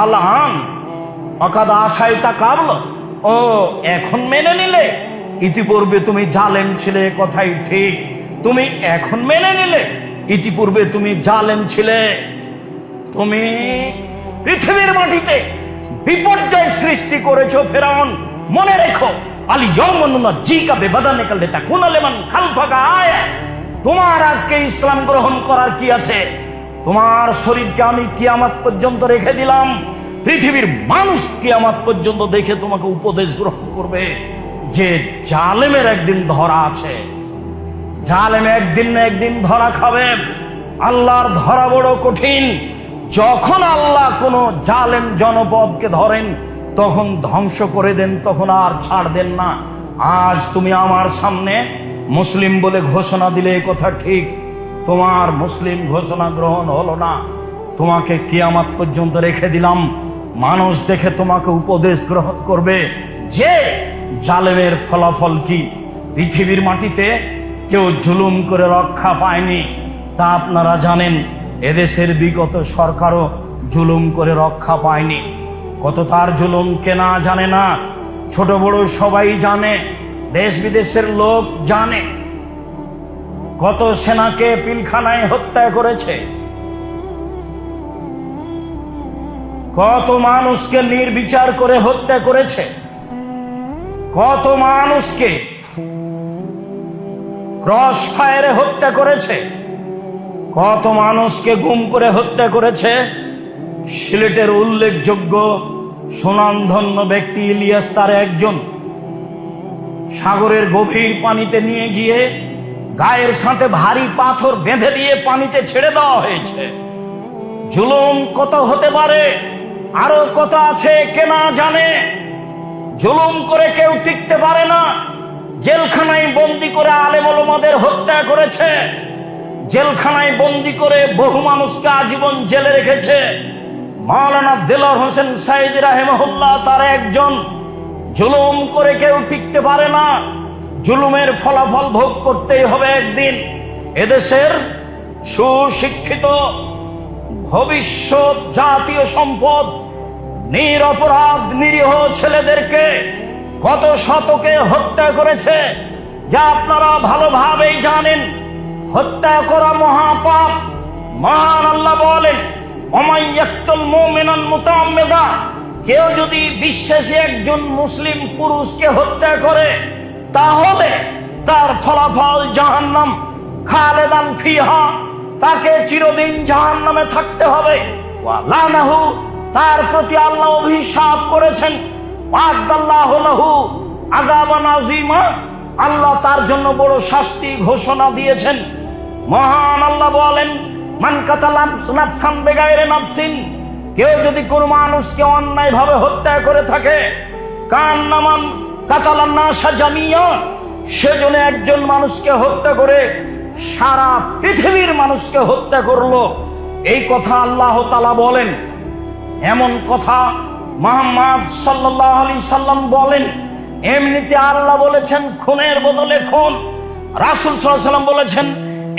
আলআন অকাদ আশাইতা কাবল, ও এখন মেনে নিলে? ইতিপূর্বে তুমি জালেম ছিলে, কথাই ঠিক, তুমি এখন মেনে নিলে। ইতিপূর্বে তুমি জালেম ছিলে, তুমি পৃথিবীর মাটিতে বিপর্যয় সৃষ্টি করেছো ফেরাউন। মনে রেখো আল ইয়াওমা নুনাজ্জিকা বিবাদানিকা লিতাকুনা লিমান খালফাকা আয়া, তোমার আজকে ইসলাম গ্রহণ করার কি আছে? তোমার শরীরকে আমি কিয়ামত পর্যন্ত রেখে দিলাম, পৃথিবীর মানুষ কিয়ামত পর্যন্ত দেখে তোমাকে উপদেশ গ্রহণ করবে যে জালেমের একদিন ধরা আছে, জালেম একদিন না একদিন ধরা খাবে। আল্লাহর ধরা বড় কঠিন। যখন আল্লাহ কোন জালেম জনপদকে ধরেন, তখন ধ্বংস করে দেন, তখন আর ছাড় দেন না। আজ তুমি আমার সামনে মুসলিম বলে ঘোষণা দিলে এ কথা ঠিক, তোমার মুসলিম ঘোষণা গ্রহণ হলো না, তোমাকে কিয়ামত পর্যন্ত রেখে দিলাম। মানুষ দেখে তোমাকে উপদেশ গ্রহণ করবে যে জালেমের ফলাফল কি। পৃথিবীর মাটিতে কেউ জুলুম করে রক্ষা পায়নি, তা আপনারা জানেন। এদেশের বিগত সরকারও জুলুম করে রক্ষা পায়নি। কত তার জুলুম কেনা জানে না, ছোট বড় সবাই জানে, দেশ বিদেশের লোক জানে। কত সেনাকে পিলখানায় হত্যা করেছে, কত মানুষকে নির্বিচার করে হত্যা করেছে, কত মানুষকে ক্রস ফায়ারে হত্যা করেছে, কত মানুষকে গুম করে হত্যা করেছে। সিলেটের উল্লেখযোগ্য সুনামধন্য ব্যক্তি ইলিয়াস তার একজন। সাগরের গভীর পানিতে নিয়ে গিয়ে গায়ের সাথে ভারী পাথর বেঁধে দিয়ে পানিতে ছেড়ে দেওয়া হয়েছে। জুলুম কত হতে পারে, আরো কত আছে কে না জানে। জুলুম করে কেউ টিকতে পারে না। জেলখানায় বন্দি করে আলেম ওলামাদের হত্যা করেছে, জেলখানায় বন্দি করে বহু মানুষকে আজীবন জেলে রেখেছে। মাওলানা দেলোয়ার হোসেন সাইদি রাহিমাহুল্লাহ তার একজন। জুলুম করে কেউ টিকতে পারে না, জুলুমের ফলাফল ভোগ করতেই হবে একদিন। এদেশের সুশিক্ষিত ভবিষ্যৎ জাতীয় সম্পদ নিরপরাধ নিরীহ ছেলেদেরকে কত শতকে হত্যা করেছে, যা আপনারা ভালোভাবেই জানেন। হত্যা করা মহাপাপ। মহান আল্লাহ বলেন, ওমাইয়াকতুল মুমিনান মুতাআম্মিদা, কেউ যদি বিশ্বাসী একজন মুসলিম পুরুষকে হত্যা করে তাহলে তার ফলাফল জাহান্নাম, খালেদান ফিহা, তাকে চিরদিন জাহান্নামে থাকতে হবে। ওয়া লানাহু, তার প্রতি আল্লাহ অভিশাপ করেছেন। ওয়াদাল্লাহু লাহু আযাবান আযীমা, আল্লাহ তার জন্য বড় শাস্তি ঘোষণা দিয়েছেন। মহান আল্লাহ বলেন, মান কাতালা নাফসান বিগাইরি নাফসিন, কেউ যদি কোন মানুষকে অন্যায় ভাবে হত্যা করে থাকে, কান্নামান কাতালান নাসা জামিয়া, সেজন্য একজন মানুষকে হত্যা করে সারা পৃথিবীর মানুষকে হত্যা করলো। এই কথা আল্লাহ তাআলা বলেন। এমন কথা মুহাম্মদ সাল্লাল্লাহু আলাইহি সাল্লাম বলেন। এমনিতে আল্লাহ বলেছেন খুনের বদলে খুন। রাসূল সাল্লাল্লাহু আলাইহি সাল্লাম বলেছেন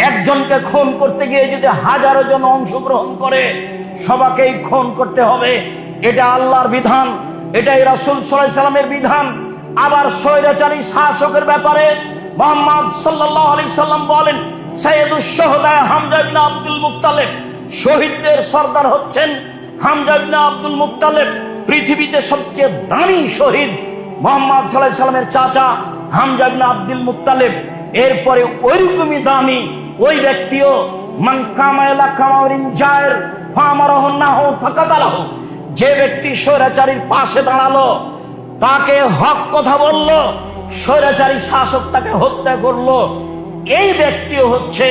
একজনকে খুন করতে গিয়ে যদি হাজারো জন অংশগ্রহণ করে সবাইকেই খুন করতে হবে। এটা আল্লাহর বিধান, এটাই রাসূল সাল্লাল্লাহু আলাইহি সাল্লামের বিধান। আবার স্বৈরাচারী শাসকের ব্যাপারে মুহাম্মদ সাল্লাল্লাহু আলাইহি সাল্লাম বলেন, সাইয়্যিদুশ শুহাদা হামজা ইবনে আব্দুল মুত্তালিব, শহীদদের সর্দার হচ্ছেন হামজা ইবনে আব্দুল মুত্তালিব। পৃথিবীতে সবচেয়ে দামি শহীদ মুহাম্মদ সাল্লাল্লাহু আলাইহি সাল্লামের চাচা হামজা ইবনে আব্দুল মুত্তালিব। এরপরে ওইরকমই দামি ওই ব্যক্তিও মান কামাইলা কামাউরিন জায়ের ফামারাহুন্নাহু ফাকাতালাহু, যে ব্যক্তি স্বৈরাচারীর পাশে দাঁড়ালো, তাকে হক কথা বলল, স্বৈরাচারী শাসক তাকে হত্যা করলো, এই ব্যক্তিও হচ্ছে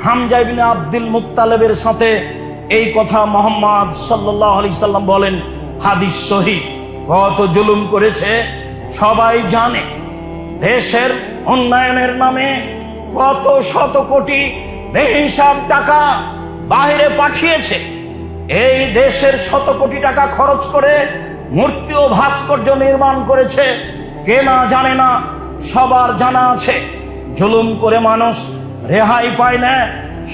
হামজা ইবনে আব্দুল মুত্তালিবের সাথে। এই কথা মুহাম্মদ সাল্লাল্লাহু আলাইহি সাল্লাম বলেন, হাদিস সহিহ। কত জুলুম করেছে সবাই জানে। দেশের উন্নয়নের নামে কত শত কোটি বেহিসাব টাকা বাইরে পাঠিয়েছে। এই দেশের শত কোটি টাকা খরচ করে মূর্তি ও ভাস্কর্য নির্মাণ করেছে, কে না জানে না, সবার জানা আছে। জুলুম করে মানুষ রেহাই পায় না।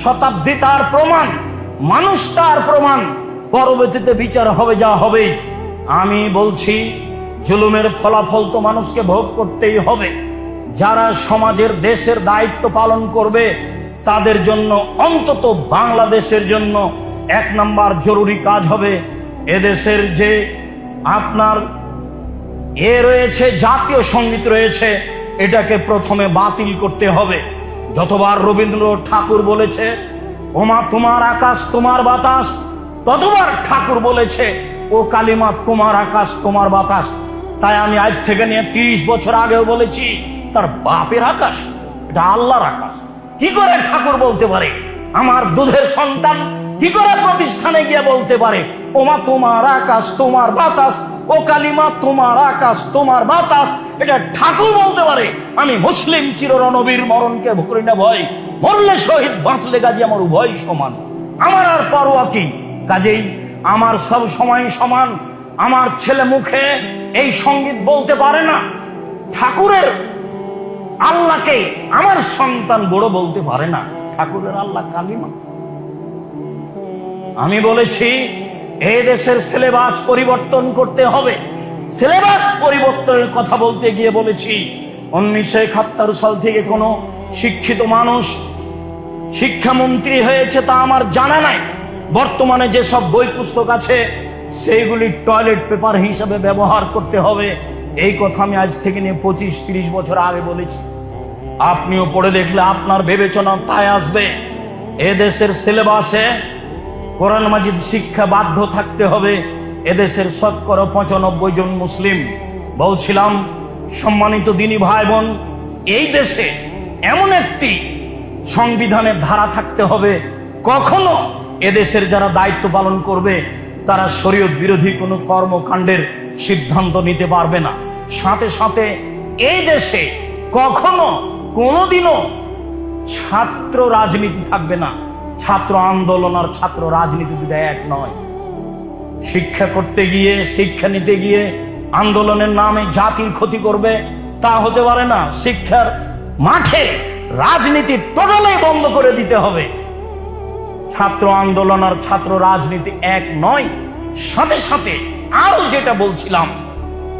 শতাব্দী তার প্রমাণ, মানুষ তার প্রমাণ। পরবর্তীতে বিচার হবে, যা হবে। আমি বলছি জুলুমের ফলাফল তো মানুষকে ভোগ করতেই হবে। যারা সমাজের দেশের দায়িত্ব পালন করবে তাদের জন্য, অন্তত বাংলাদেশের জন্য 1 নম্বর জরুরি কাজ হবে এদেশের যে আপনার রয়েছে, জাতীয় সঙ্গীত রয়েছে, এটাকে প্রথমে বাতিল করতে হবে। যতবার রবীন্দ্র ঠাকুর বলেছে ওমা তোমার আকাশ তোমার বাতাস, ততবার ঠাকুর বলেছে ও কালিমা তোমার আকাশ তোমার বাতাস। তাই আমি আজ থেকে নিয়ে 30 বছর আগেও বলেছি তার বাপের আকাশ, এটা আল্লাহর আকাশ। কি করে ঠাকুর বলতে পারে? আমার দুধের সন্তান কি করে প্রতিষ্ঠানে গিয়ে বলতে পারে ওমা তোমার আকাশ তোমার বাতাস, ও কালিমা তোমার আকাশ তোমার বাতাস? এটা ঠাকুর বলতে পারে। আমি মুসলিম চিররণবীর, মরণকে ভরি না ভয়, মরলে শহীদ বাঁচলে গাজী আমার উভয় সমান। আমার আর পরোয়া কি? কাজেই আমার সব সময় সমান। আমার ছেলে মুখে এই সঙ্গীত বলতে পারে না, ঠাকুরের আল্লাহকে আমার সন্তান বড় বলতে পারে না। ঠাকুরের আল্লাহ কালিমা। আমি বলেছি এই দেশের সিলেবাস পরিবর্তন করতে হবে। সিলেবাস পরিবর্তনের কথা বলতে গিয়ে বলেছি 1971 সাল থেকে কোনো শিক্ষিত মানুষ শিক্ষামন্ত্রী হয়েছে তা আমার জানা নাই। বর্তমানে যেসব বই পুস্তক আছে সেইগুলি টয়লেট পেপার হিসাবে ব্যবহার করতে হবে, এই কথা আমি আজ থেকে নিয়ে 25-30 বছর আগে বলেছি। আপনিও পড়ে দেখলে আপনার বিবেচনা তাই আসবে। এদেশের সিলেবাসে কোরআন মাজিদ শিক্ষা বাধ্য থাকতে হবে। এদেশের 95% জন মুসলিম। বলছিলাম সম্মানিত দিনী ভাই বোন, এই দেশে এমন একটি সংবিধানের ধারা থাকতে হবে, কখনো এদেশের যারা দায়িত্ব পালন করবে তারা শরীয়ত বিরোধী কোনো কর্মকাণ্ডের সিদ্ধান্ত নিতে পারবে না। সাথে সাথে এই দেশে কখনো কোনোদিনও ছাত্র রাজনীতি থাকবে না। ছাত্র আন্দোলন আর ছাত্র রাজনীতি দুটো এক নয়। শিক্ষা করতে গিয়ে, শিক্ষা নিতে গিয়ে আন্দোলনের নামে জাতির ক্ষতি করবে তা হতে পারে না। শিক্ষার মাঠে রাজনীতি টোটালি বন্ধ করে দিতে হবে। ছাত্র আন্দোলন আর ছাত্র রাজনীতি এক নয়। সাথে সাথে আরো যেটা বলছিলাম,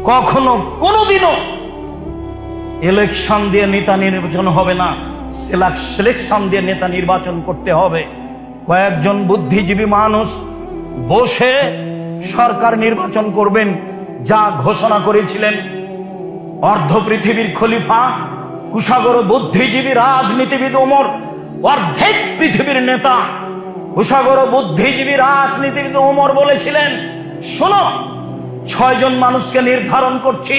কখনো কোনোদিনও ইলেকশন দিয়ে নেতা নির্বাচন হবে না, সিলেকশন দিয়ে নেতা নির্বাচন করতে হবে। কয়েকজন বুদ্ধিজীবী মানুষ বসে সরকার নির্বাচন করবেন যা ঘোষণা করেছিলেন অর্ধ পৃথিবীর খলিফা, কুশাগর বুদ্ধিজীবী রাজনীতিবিদ ওমর, অর্ধেক পৃথিবীর নেতা কুশাগর বুদ্ধিজীবী রাজনীতিবিদ ওমর বলেছিলেন, শোনো 6 জন মানুষকে নির্ধারণ করছি,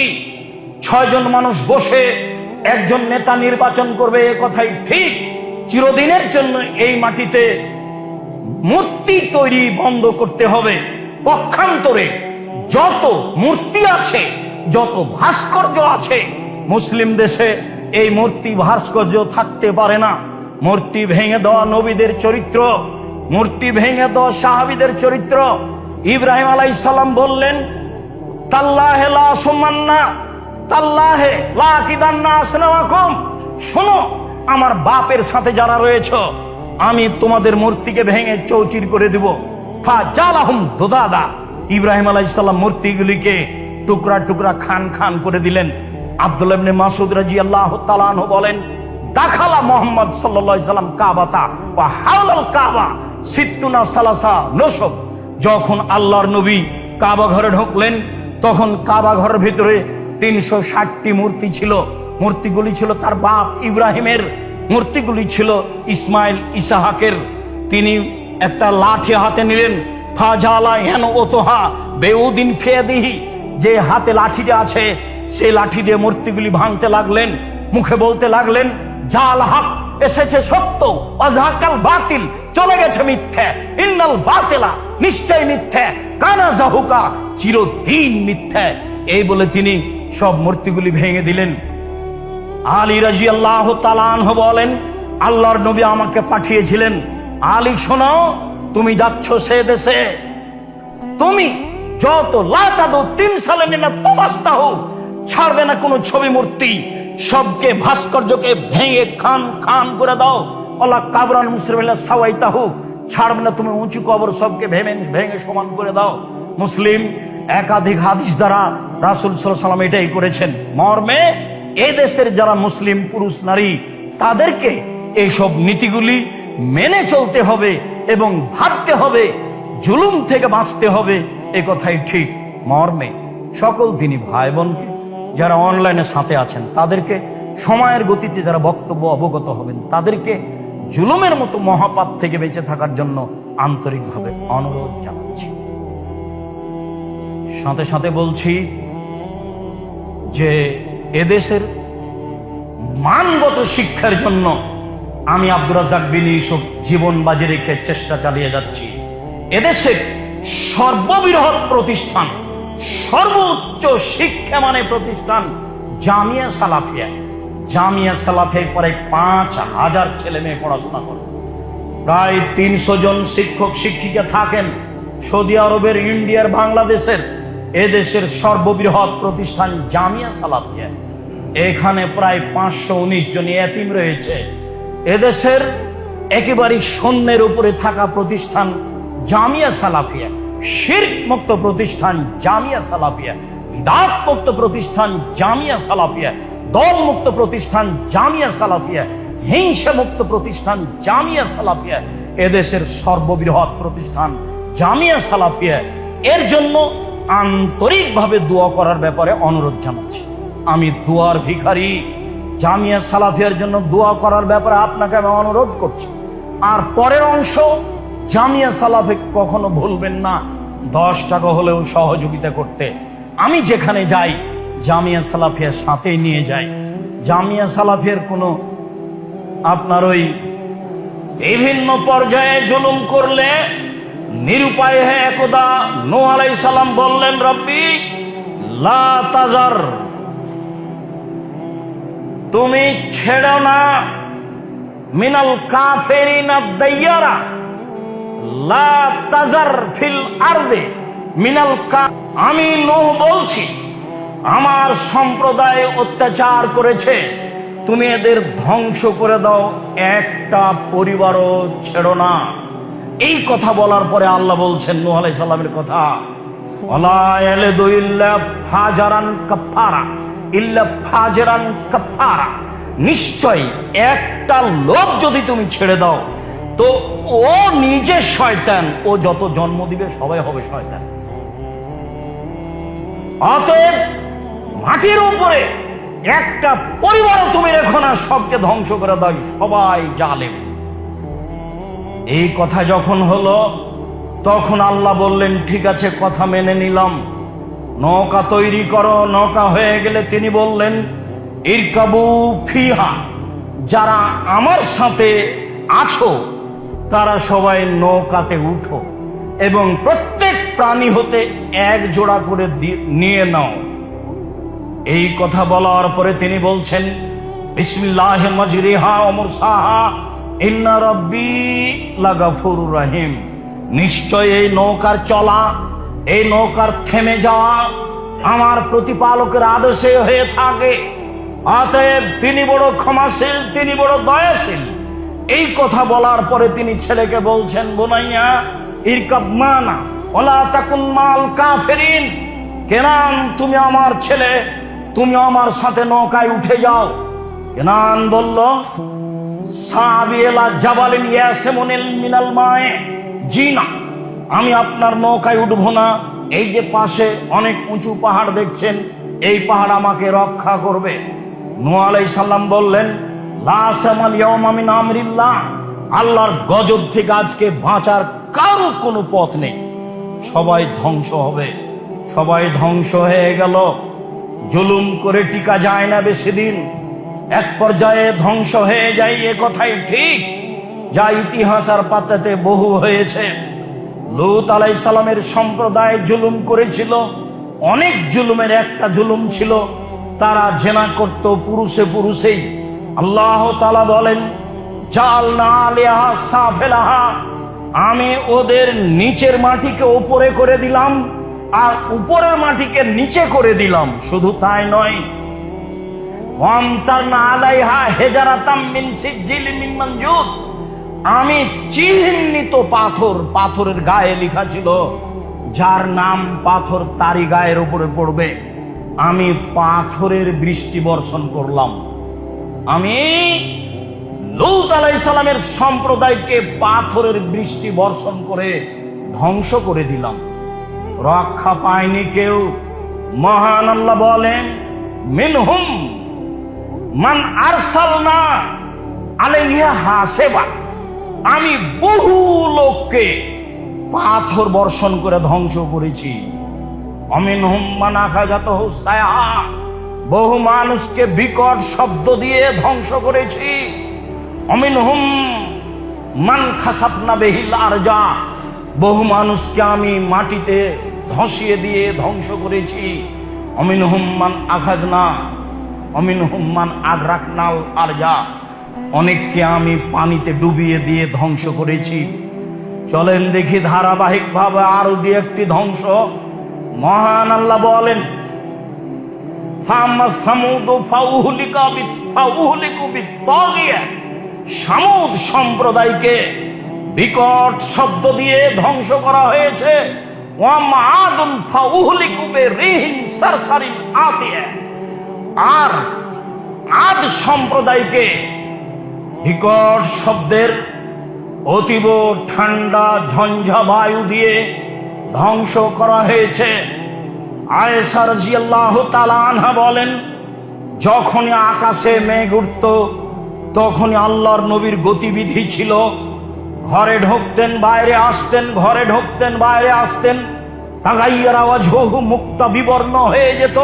6 জন মানুষ বসে একজন নেতা নির্বাচন করবে। এ কথাই ঠিক। চিরদিনের জন্য এই মাটিতে মূর্তি তৈরি বন্ধ করতে হবে। পক্ষান্তরে যত মূর্তি আছে, যত ভাস্কর্য আছে মুসলিম দেশে, এই মূর্তি ভাস্কর্য থাকতে পারে না। মূর্তি ভেঙে দেওয়া নবীদের চরিত্র, মূর্তি ভেঙে দেওয়া সাহাবীদের চরিত্র। ইব্রাহিম আলাইহিস সালাম বললেন তাল্লাহে লা সুমান্না তাল্লাহে লা কিদান্না আসনামাকুম, শোনো আমার বাপের সাথে যারা রয়েছে আমি তোমাদের মূর্তিকে ভেঙে চৌচির করে দেব। ফাজালাহুম দুদাদা, ইব্রাহিম আলাইহিস সালাম মূর্তিগুলিকে টুকরা টুকরা খান খান করে দিলেন। আব্দুল্লাহ ইবনে মাসউদ রাদিয়াল্লাহু তাআলা আনহু বলেন দাখালা মুহাম্মদ সাল্লাল্লাহু আলাইহি সাল্লাম কাবাতা ওয়া হাওলাল কাবা সিত্তুনা সালাসা নসব। যখন আল্লাহর নবী কাবা ঘরে ঢুকলেন তখন কাবা ঘরের ভিতরে 360টি মূর্তি ছিল। মূর্তিগুলি ছিল তার বাপ ইব্রাহিমের, মূর্তিগুলি ছিল ইসমাইল ইসাহাকের। তিনি একটা লাঠি হাতে নিলেন, ফাজালা হেন ওতোহা বেউদিন ফিয়াদিহি, যে হাতে লাঠিটা আছে সেই লাঠি দিয়ে মূর্তিগুলি ভাঙতে লাগলেন। মুখে বলতে লাগলেন জাল হক, এসেছে সত্য, আজহাকাল বাতিল, চলে গেছে মিথ্যা, ইন্নাল বাতিলা, নিশ্চয় মিথ্যা, কানা জাহুকা, চিরদিন মিথ্যা। এই বলে তিনি সব মূর্তিগুলি ভেঙে দিলেন। আলী রাদিয়াল্লাহু তাআলা আনহু বলেন আল্লাহর নবী আমাকে পাঠিয়েছিলেন, আলী শোনো তুমি যাচ্ছ সে দেশে, তুমি যত লাতাদু তিমসালানিনা তুমাস্তাহু, ছাড়বে না কোনো ছবি মূর্তি, সবকে ভাস্কর্যকে ভেঙে খান খান করে দাও। ওলা কাবরান মুসলিমিল্লাহ সাওয়াইতাহু, ছাড়বে না তুমি উঁচু কবর সবকে ভেঙে সমান করে দাও। মুসলিম একাধিক হাদিস দ্বারা রাসূল সাল্লাল্লাহু আলাইহি ওয়াসাল্লাম এটাই করেছেন। মর্মে এই দেশের যারা মুসলিম পুরুষ নারী তাদেরকে এইসব নীতিগুলি মেনে চলতে হবে এবং ভাবতে হবে, জুলুম থেকে বাঁচতে হবে। এ কথাই ঠিক। মর্মে সকল দিনী ভাই বোনকে যারা অনলাইনে সাথে আছেন তাদেরকে সময়ের গতিতে যারা বক্তব্য অবগত হবেন তাদেরকে জুলুমের মতো মহাপাপ থেকে বেঁচে থাকার জন্য আন্তরিকভাবে অনুরোধ জানাচ্ছি। সাথে সাথে বলছি যে এদেশের মানগত শিক্ষার জন্য আমি আব্দুর রাজ্জাক বিন ইউসুফ জীবন বাজি রেখে চেষ্টা চালিয়ে যাচ্ছি। এদেশের সর্ববৃহৎ প্রতিষ্ঠান, সর্বোচ্চ শিক্ষা মানে প্রতিষ্ঠান জামিয়া সালাফিয়া। জামিয়া সালাফিয়ায় পরে 5,000 ছেলে মেয়ে পড়াশোনা করে। প্রায় 300 জন শিক্ষক শিক্ষিকা থাকেন সৌদি আরবের, ইন্ডিয়ার, বাংলাদেশের। এদেশের সর্ববৃহৎ প্রতিষ্ঠান জামিয়া সালাফিয়া। এখানে প্রায় 519 জন এতিম রয়েছে। এদেশের একেবারে শূন্যের উপরে থাকা প্রতিষ্ঠান জামিয়া সালাফিয়া। শিরক মুক্ত প্রতিষ্ঠান জামিয়া সালাফিয়া। বিদআত মুক্ত প্রতিষ্ঠান জামিয়া সালাফিয়া। দল মুক্ত প্রতিষ্ঠান জামিয়া সালাফিয়া। হিংসা মুক্ত প্রতিষ্ঠান জামিয়া সালাফিয়া। এদেশের সর্ববৃহৎ প্রতিষ্ঠান জামিয়া সালাফিয়া। এর জন্য আন্তরিকভাবে দোয়া করার ব্যাপারে অনুরোধ জানাচ্ছি। আমি দোয়ার ভিখারি। জামিয়া সালাফিয়ার জন্য দোয়া করার ব্যাপারে আপনাকে আমি অনুরোধ করছি। আর পরের অংশ, জামিয়া সালাফি কখনো ভুলবেন না 10 টাকা হলেও সহযোগিতা করতে। আমি যেখানে যাই জামিয়া সালাফিয়ার সাথেই নিয়ে যাই। জামিয়া সালাফিয়ার কোনো আপনার ওই বিভিন্ন পর্যায়ে জুলুম করলে নিরুপায় হয়ে একদা নূহ আলাইহিস সালাম বললেন, রব্বি লা তাজার, তুমি ছেড়ো না, মিনাল কাফিরিনা দাইয়ারা, লা তাজার ফিল আরদে মিনাল কা। আমি নূহ বলছি, আমার সম্প্রদায় অত্যাচার করেছে, তুমি এদের ধ্বংস করে দাও, একটা পরিবারও ছেড়ো না। এই কথা বলার পরে আল্লাহ বলছেন নূহ আলাইহিস সালামের কথা, ওয়ালা ইয়ালিদু ইল্লা ফাজারান কাফারা, ইল্লা ফাজরান কাফারা। নিশ্চয় একটা লোক যদি তুমি ছেড়ে দাও তো ও নিজে শয়তান, ও যত জন্ম দিবে সবাই হবে শয়তান। অতএব মাটির উপরে একটা পরিবারও তুমি রেখো না, সবকে ধ্বংস করে দাও, সবাই জালেম। এই কথা যখন হলো তখন আল্লাহ বললেন, ঠিক আছে, কথা মেনে নিলাম, নৌকা তৈরি করো। নৌকা হয়ে গেলে তিনি বললেন, ইরকাবু ফিহা, যারা আমার সাথে আছো তারা সবাই নৌকাতে উঠো এবং প্রত্যেক প্রাণী হতে 1 জোড়া করে নিয়ে নাও। এই কথা বলার পরে তিনি বলছেন, বিসমিল্লাহি মাজরিহা ওয়া মুরসাহা ইন্না রাব্বি লাগাফুরুর রহিম। নিশ্চয় এই নৌকার চলা, এই নৌকার থেমে যাওয়া আমার প্রতিপালকের আদেশে হয়ে থাকে। অতএব তিনি বড় ক্ষমাশীল, তিনি বড় দয়াশীল। এই কথা বলার পরে তিনি ছেলেকে বলছেন, বুনাইয়া ইরকাব মানা ওয়ালা তাকুন মাল কাফিরিন। কেনান, তুমি আমার ছেলে, তুমি আমার সাথে নৌকায় উঠে যাও। কেনান বলল, সাবিলা জাবালিন ইয়াসমুনিল মিনাল মায়ে, জি না, আমি আপনার নৌকায় উঠবো না। এই যে পাশে অনেক উঁচু পাহাড় দেখছেন, এই পাহাড় আমাকে রক্ষা করবে। নূহ আলাইহিস সালাম বললেন, লা সামাল ইয়াউমা মিন আমরিল্লাহ, আল্লাহর গজব থেকে আজকে বাঁচার কারো কোনো পথ নেই, সবাই ধ্বংস হবে। সবাই ধ্বংস হয়ে গেল। জুলুম করে টিকা যায় না বেশি দিন, এক পর্যায়ে ধ্বংস হয়ে যায়, এ কথাই ঠিক, যা ইতিহাস আর পাতাতে বহু হয়েছে। লূত আলাইহিস সালামের সম্প্রদায় জুলুম করেছিল। অনেক জুলুমের একটা জুলুম ছিল, তারা জেনা করত পুরুষে পুরুষেই। আল্লাহ তাআলা বলেন, জাআলনা আলিহা সাফিলাহা, আমি ওদের নিচের মাটিকে উপরে করে দিলাম আর উপরের মাটিকে নিচে করে দিলাম। শুধু তাই নয়, ওয়ামতারনা আলাইহা হিজারাতাম মিন সিজিলিন মিন মানজুদ, আমি চিহ্নিত পাথর, পাথরের গায়ে লেখা ছিল যার নাম পাথর তারই গায়ের উপরে পড়বে, আমি পাথরের বৃষ্টি বর্ষণ করলাম। আমি লূত আলাইহিস সালামের সম্প্রদায়কে পাথরের বৃষ্টি বর্ষণ করে ধ্বংস করে দিলাম। রক্ষা পায়নি কেউ। মহান আল্লাহ বলেন, মিনহুম মান আরসালনা আলাইহা হাসেবা, আমি বহু লোককে পাথর বর্ষণ করে ধ্বংস করেছি। অমিনহুম মান আখাযাতহু সায়হা, বহু মানুষকে বিকট শব্দ দিয়ে ধ্বংস করেছি। অমিনহুম মান খাসাফনা বিহিল আরজা, বহু মানুষকে আমি মাটিতে ধসিয়ে দিয়ে ধ্বংস করেছি। অমিনহুম মান আখাজনা অমিনহুম মান আগরাকনাল আরজা, অনেককে আমি পানিতে ডুবিয়ে দিয়ে ধ্বংস করেছি। চলেন দেখি ধারাবাহিকভাবে আরো দিয়ে একটি ধ্বংস। মহান আল্লাহ বলেন, সামুদ সম্প্রদায়কে বিকট শব্দ দিয়ে ধ্বংস করা হয়েছে। আর আদ সম্প্রদায়কে বিকট শব্দের অতীব ঠান্ডা ঝঞ্ঝা বায়ু দিয়ে ধ্বংস করা হয়েছে। আয়েশা রাদিয়াল্লাহু তাআলা আনহা বলেন, যখনই আকাশে মেঘ উঠত তখনই আল্লাহর নবীর গতিবিধি ছিল, ঘরে ঢুকতেন বাইরে আসতেন, ঘরে ঢুকতেন বাইরে আসতেন। তাগাইয়ারা ওয়াজহুহু, মুখটা বিবর্ণ হয়ে যেত।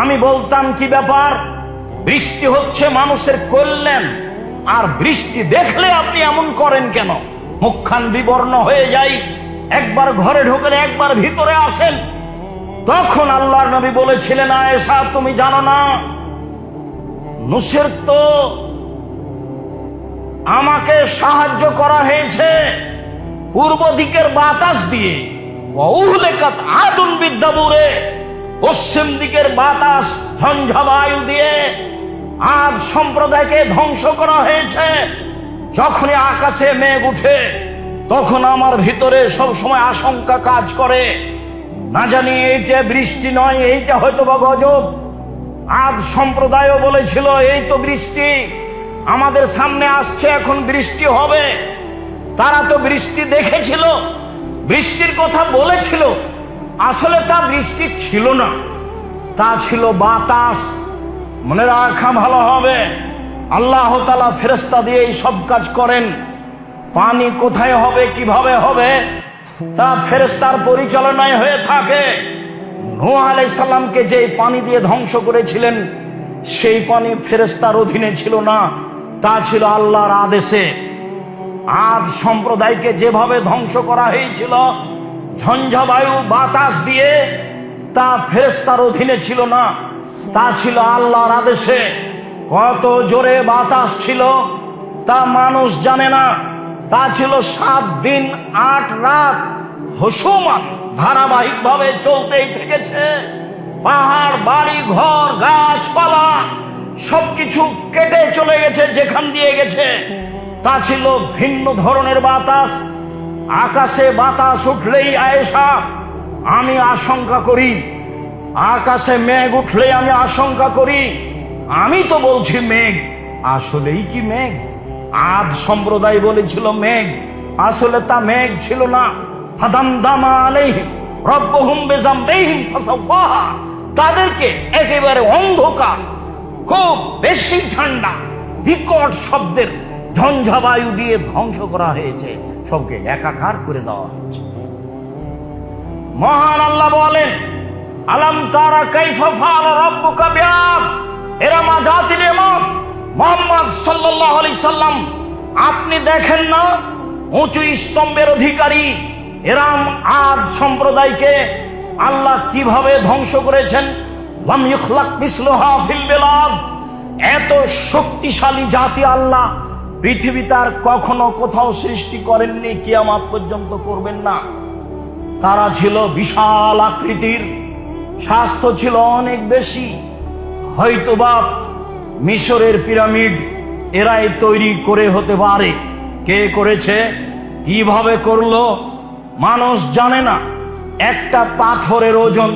আমি বলতাম, কি ব্যাপার? বৃষ্টি হচ্ছে মানুষের কল্যাণ, আর বৃষ্টি দেখলে আপনি এমন করেন কেন? মুখখান বিবর্ণ হয়ে যায়। একবার ঘরে ঢুকলে একবার ভিতরে আসেন। তখন আল্লাহর নবী বলেছিলেন, আয়েশা তুমি জানো না, নুসের তো আমাকে সাহায্য করা হয়েছে পূর্ব দিকের বাতাস দিয়ে, ওয়াউহলিকাত আদুন বিদ্দাবুরে, পশ্চিম দিকের বাতাস ঝঞ্ঝা বায়ু দিয়ে আদ সম্প্রদায়কে ধ্বংস করা হয়েছে। যখনই আকাশে মেঘ উঠে তখন আমার ভিতরে সব সময় আশঙ্কা কাজ করে, না জানি এইটা বৃষ্টি নয়, এইটা হয়তো বা গজব। আদ সম্প্রদায়ও বলেছিল, এই তো বৃষ্টি আমাদের সামনে আসছে, এখন বৃষ্টি হবে। তারা তো বৃষ্টি দেখেছিল, বৃষ্টির কথা বলেছিল, আসলে তা বৃষ্টি ছিল না, তা ছিল বাতাস। মনে রাখা ভালো হবে, আল্লাহ তাআলা ফেরেশতা দিয়ে এই সব কাজ করেন। পানি কোথায় হবে, কিভাবে হবে, তা ফেরেশতার পরিচালনায় হয়ে থাকে। নূহ আলাইহিস সালামকে যে পানি দিয়ে ধ্বংস করেছিলেন, সেই পানি ফেরেশতার অধীনে ছিল না, তা ছিল আল্লাহর আদেশে। আদ সম্প্রদায়কে যেভাবে ধ্বংস করা হয়েছিল ঝঞ্ঝা বায়ু বাতাস দিয়ে, তা ফেরেশতার অধীনে ছিল না, তা ছিল আল্লাহর আদেশে। কত জোরে বাতাস ছিল তা মানুষ জানে না। তা ছিল 7 দিন 8 রাত হুসুমান ধারাবাহিকভাবে চলতেই থেকেছে। পাহাড়, বাড়ি ঘর, গাছপালা সবকিছু কেটে চলে গেছে যেখান দিয়ে গেছে। তা ছিল ভিন্ন ধরনের বাতাস। আকাশে বাতাস উঠলেই আয়েশা আমি আশঙ্কা করি, আকাশে মেঘ উঠলেই আমি আশঙ্কা করি, আমি তো বলছি মেঘ, আসলেই কি মেঘ? আদ সম্প্রদায় বলেছিল মেঘ, আসলে তা মেঘ ছিল না। ফাদামদামা আলাইহিম রাব্বুহুম বিযামবিহিম ফাসাওয়াহা, তাদেরকে একেবারে অন্ধকার, খুব বেশি ঠান্ডা, বিকট শব্দের ঝঞ্ঝা বায়ু দিয়ে ধ্বংস করা হয়েছে, সবকে একাকার করে দেওয়া হয়েছে। মহান আল্লাহ বলেন, আলাম তারা কাইফা ফাআলা রাব্বুকা বিআদ ইরামা যাতিল ইমাদ। মুহাম্মদ সাল্লাল্লাহু আলাইহি সাল্লাম, আপনি দেখেন না উঁচু স্তম্ভের অধিকারী ইরাম আদ সম্প্রদায়কে আল্লাহ কিভাবে ধ্বংস করেছেন? লাম ইখলাক মিসলুহা ফিল বিলাদ, এত শক্তিশালী জাতি আল্লাহ পৃথিবীতে আর কখনো কোথাও সৃষ্টি করেননি, কিয়ামত পর্যন্ত করবেন না। তারা ছিল বিশাল আকৃতির, স্বাস্থ্য ছিল অনেক বেশি, হয়তোবা মিশরের পিরামিড এরাই তৈরি করে হতে পারে। কে করেছে, কিভাবে করলো মানুষ জানে না। একটা পাথরের ওজন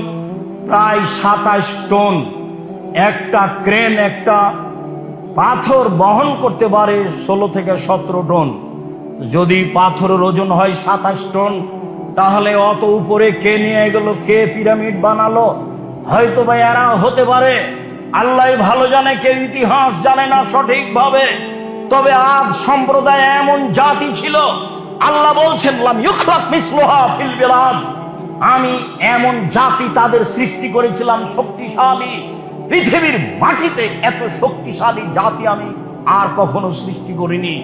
প্রায় 27 টন। একটা ক্রেন একটা পাথর বহন করতে পারে 16 থেকে 17 টন। যদি পাথরের ওজন হয় 27 টন, তাহলে অত উপরে কে নিয়ে গেল, কে পিরামিড বানালো? হয়তো বা এরা হতে পারে, আল্লাহ ভালো জানে, কেউ ইতিহাস জানে না সঠিকভাবে। তবে আদ সম্প্রদায় এমন জাতি ছিল, আল্লাহ বলছেন লাম ইখলাক মিসলুহা ফিল বিলাদ, আমি এমন জাতি তাদের সৃষ্টি করেছিলাম শক্তিশালী। পৃথিবীর মাটিতে এত শক্তিশালী জাতি আমি আর কখনো সৃষ্টি করিনি।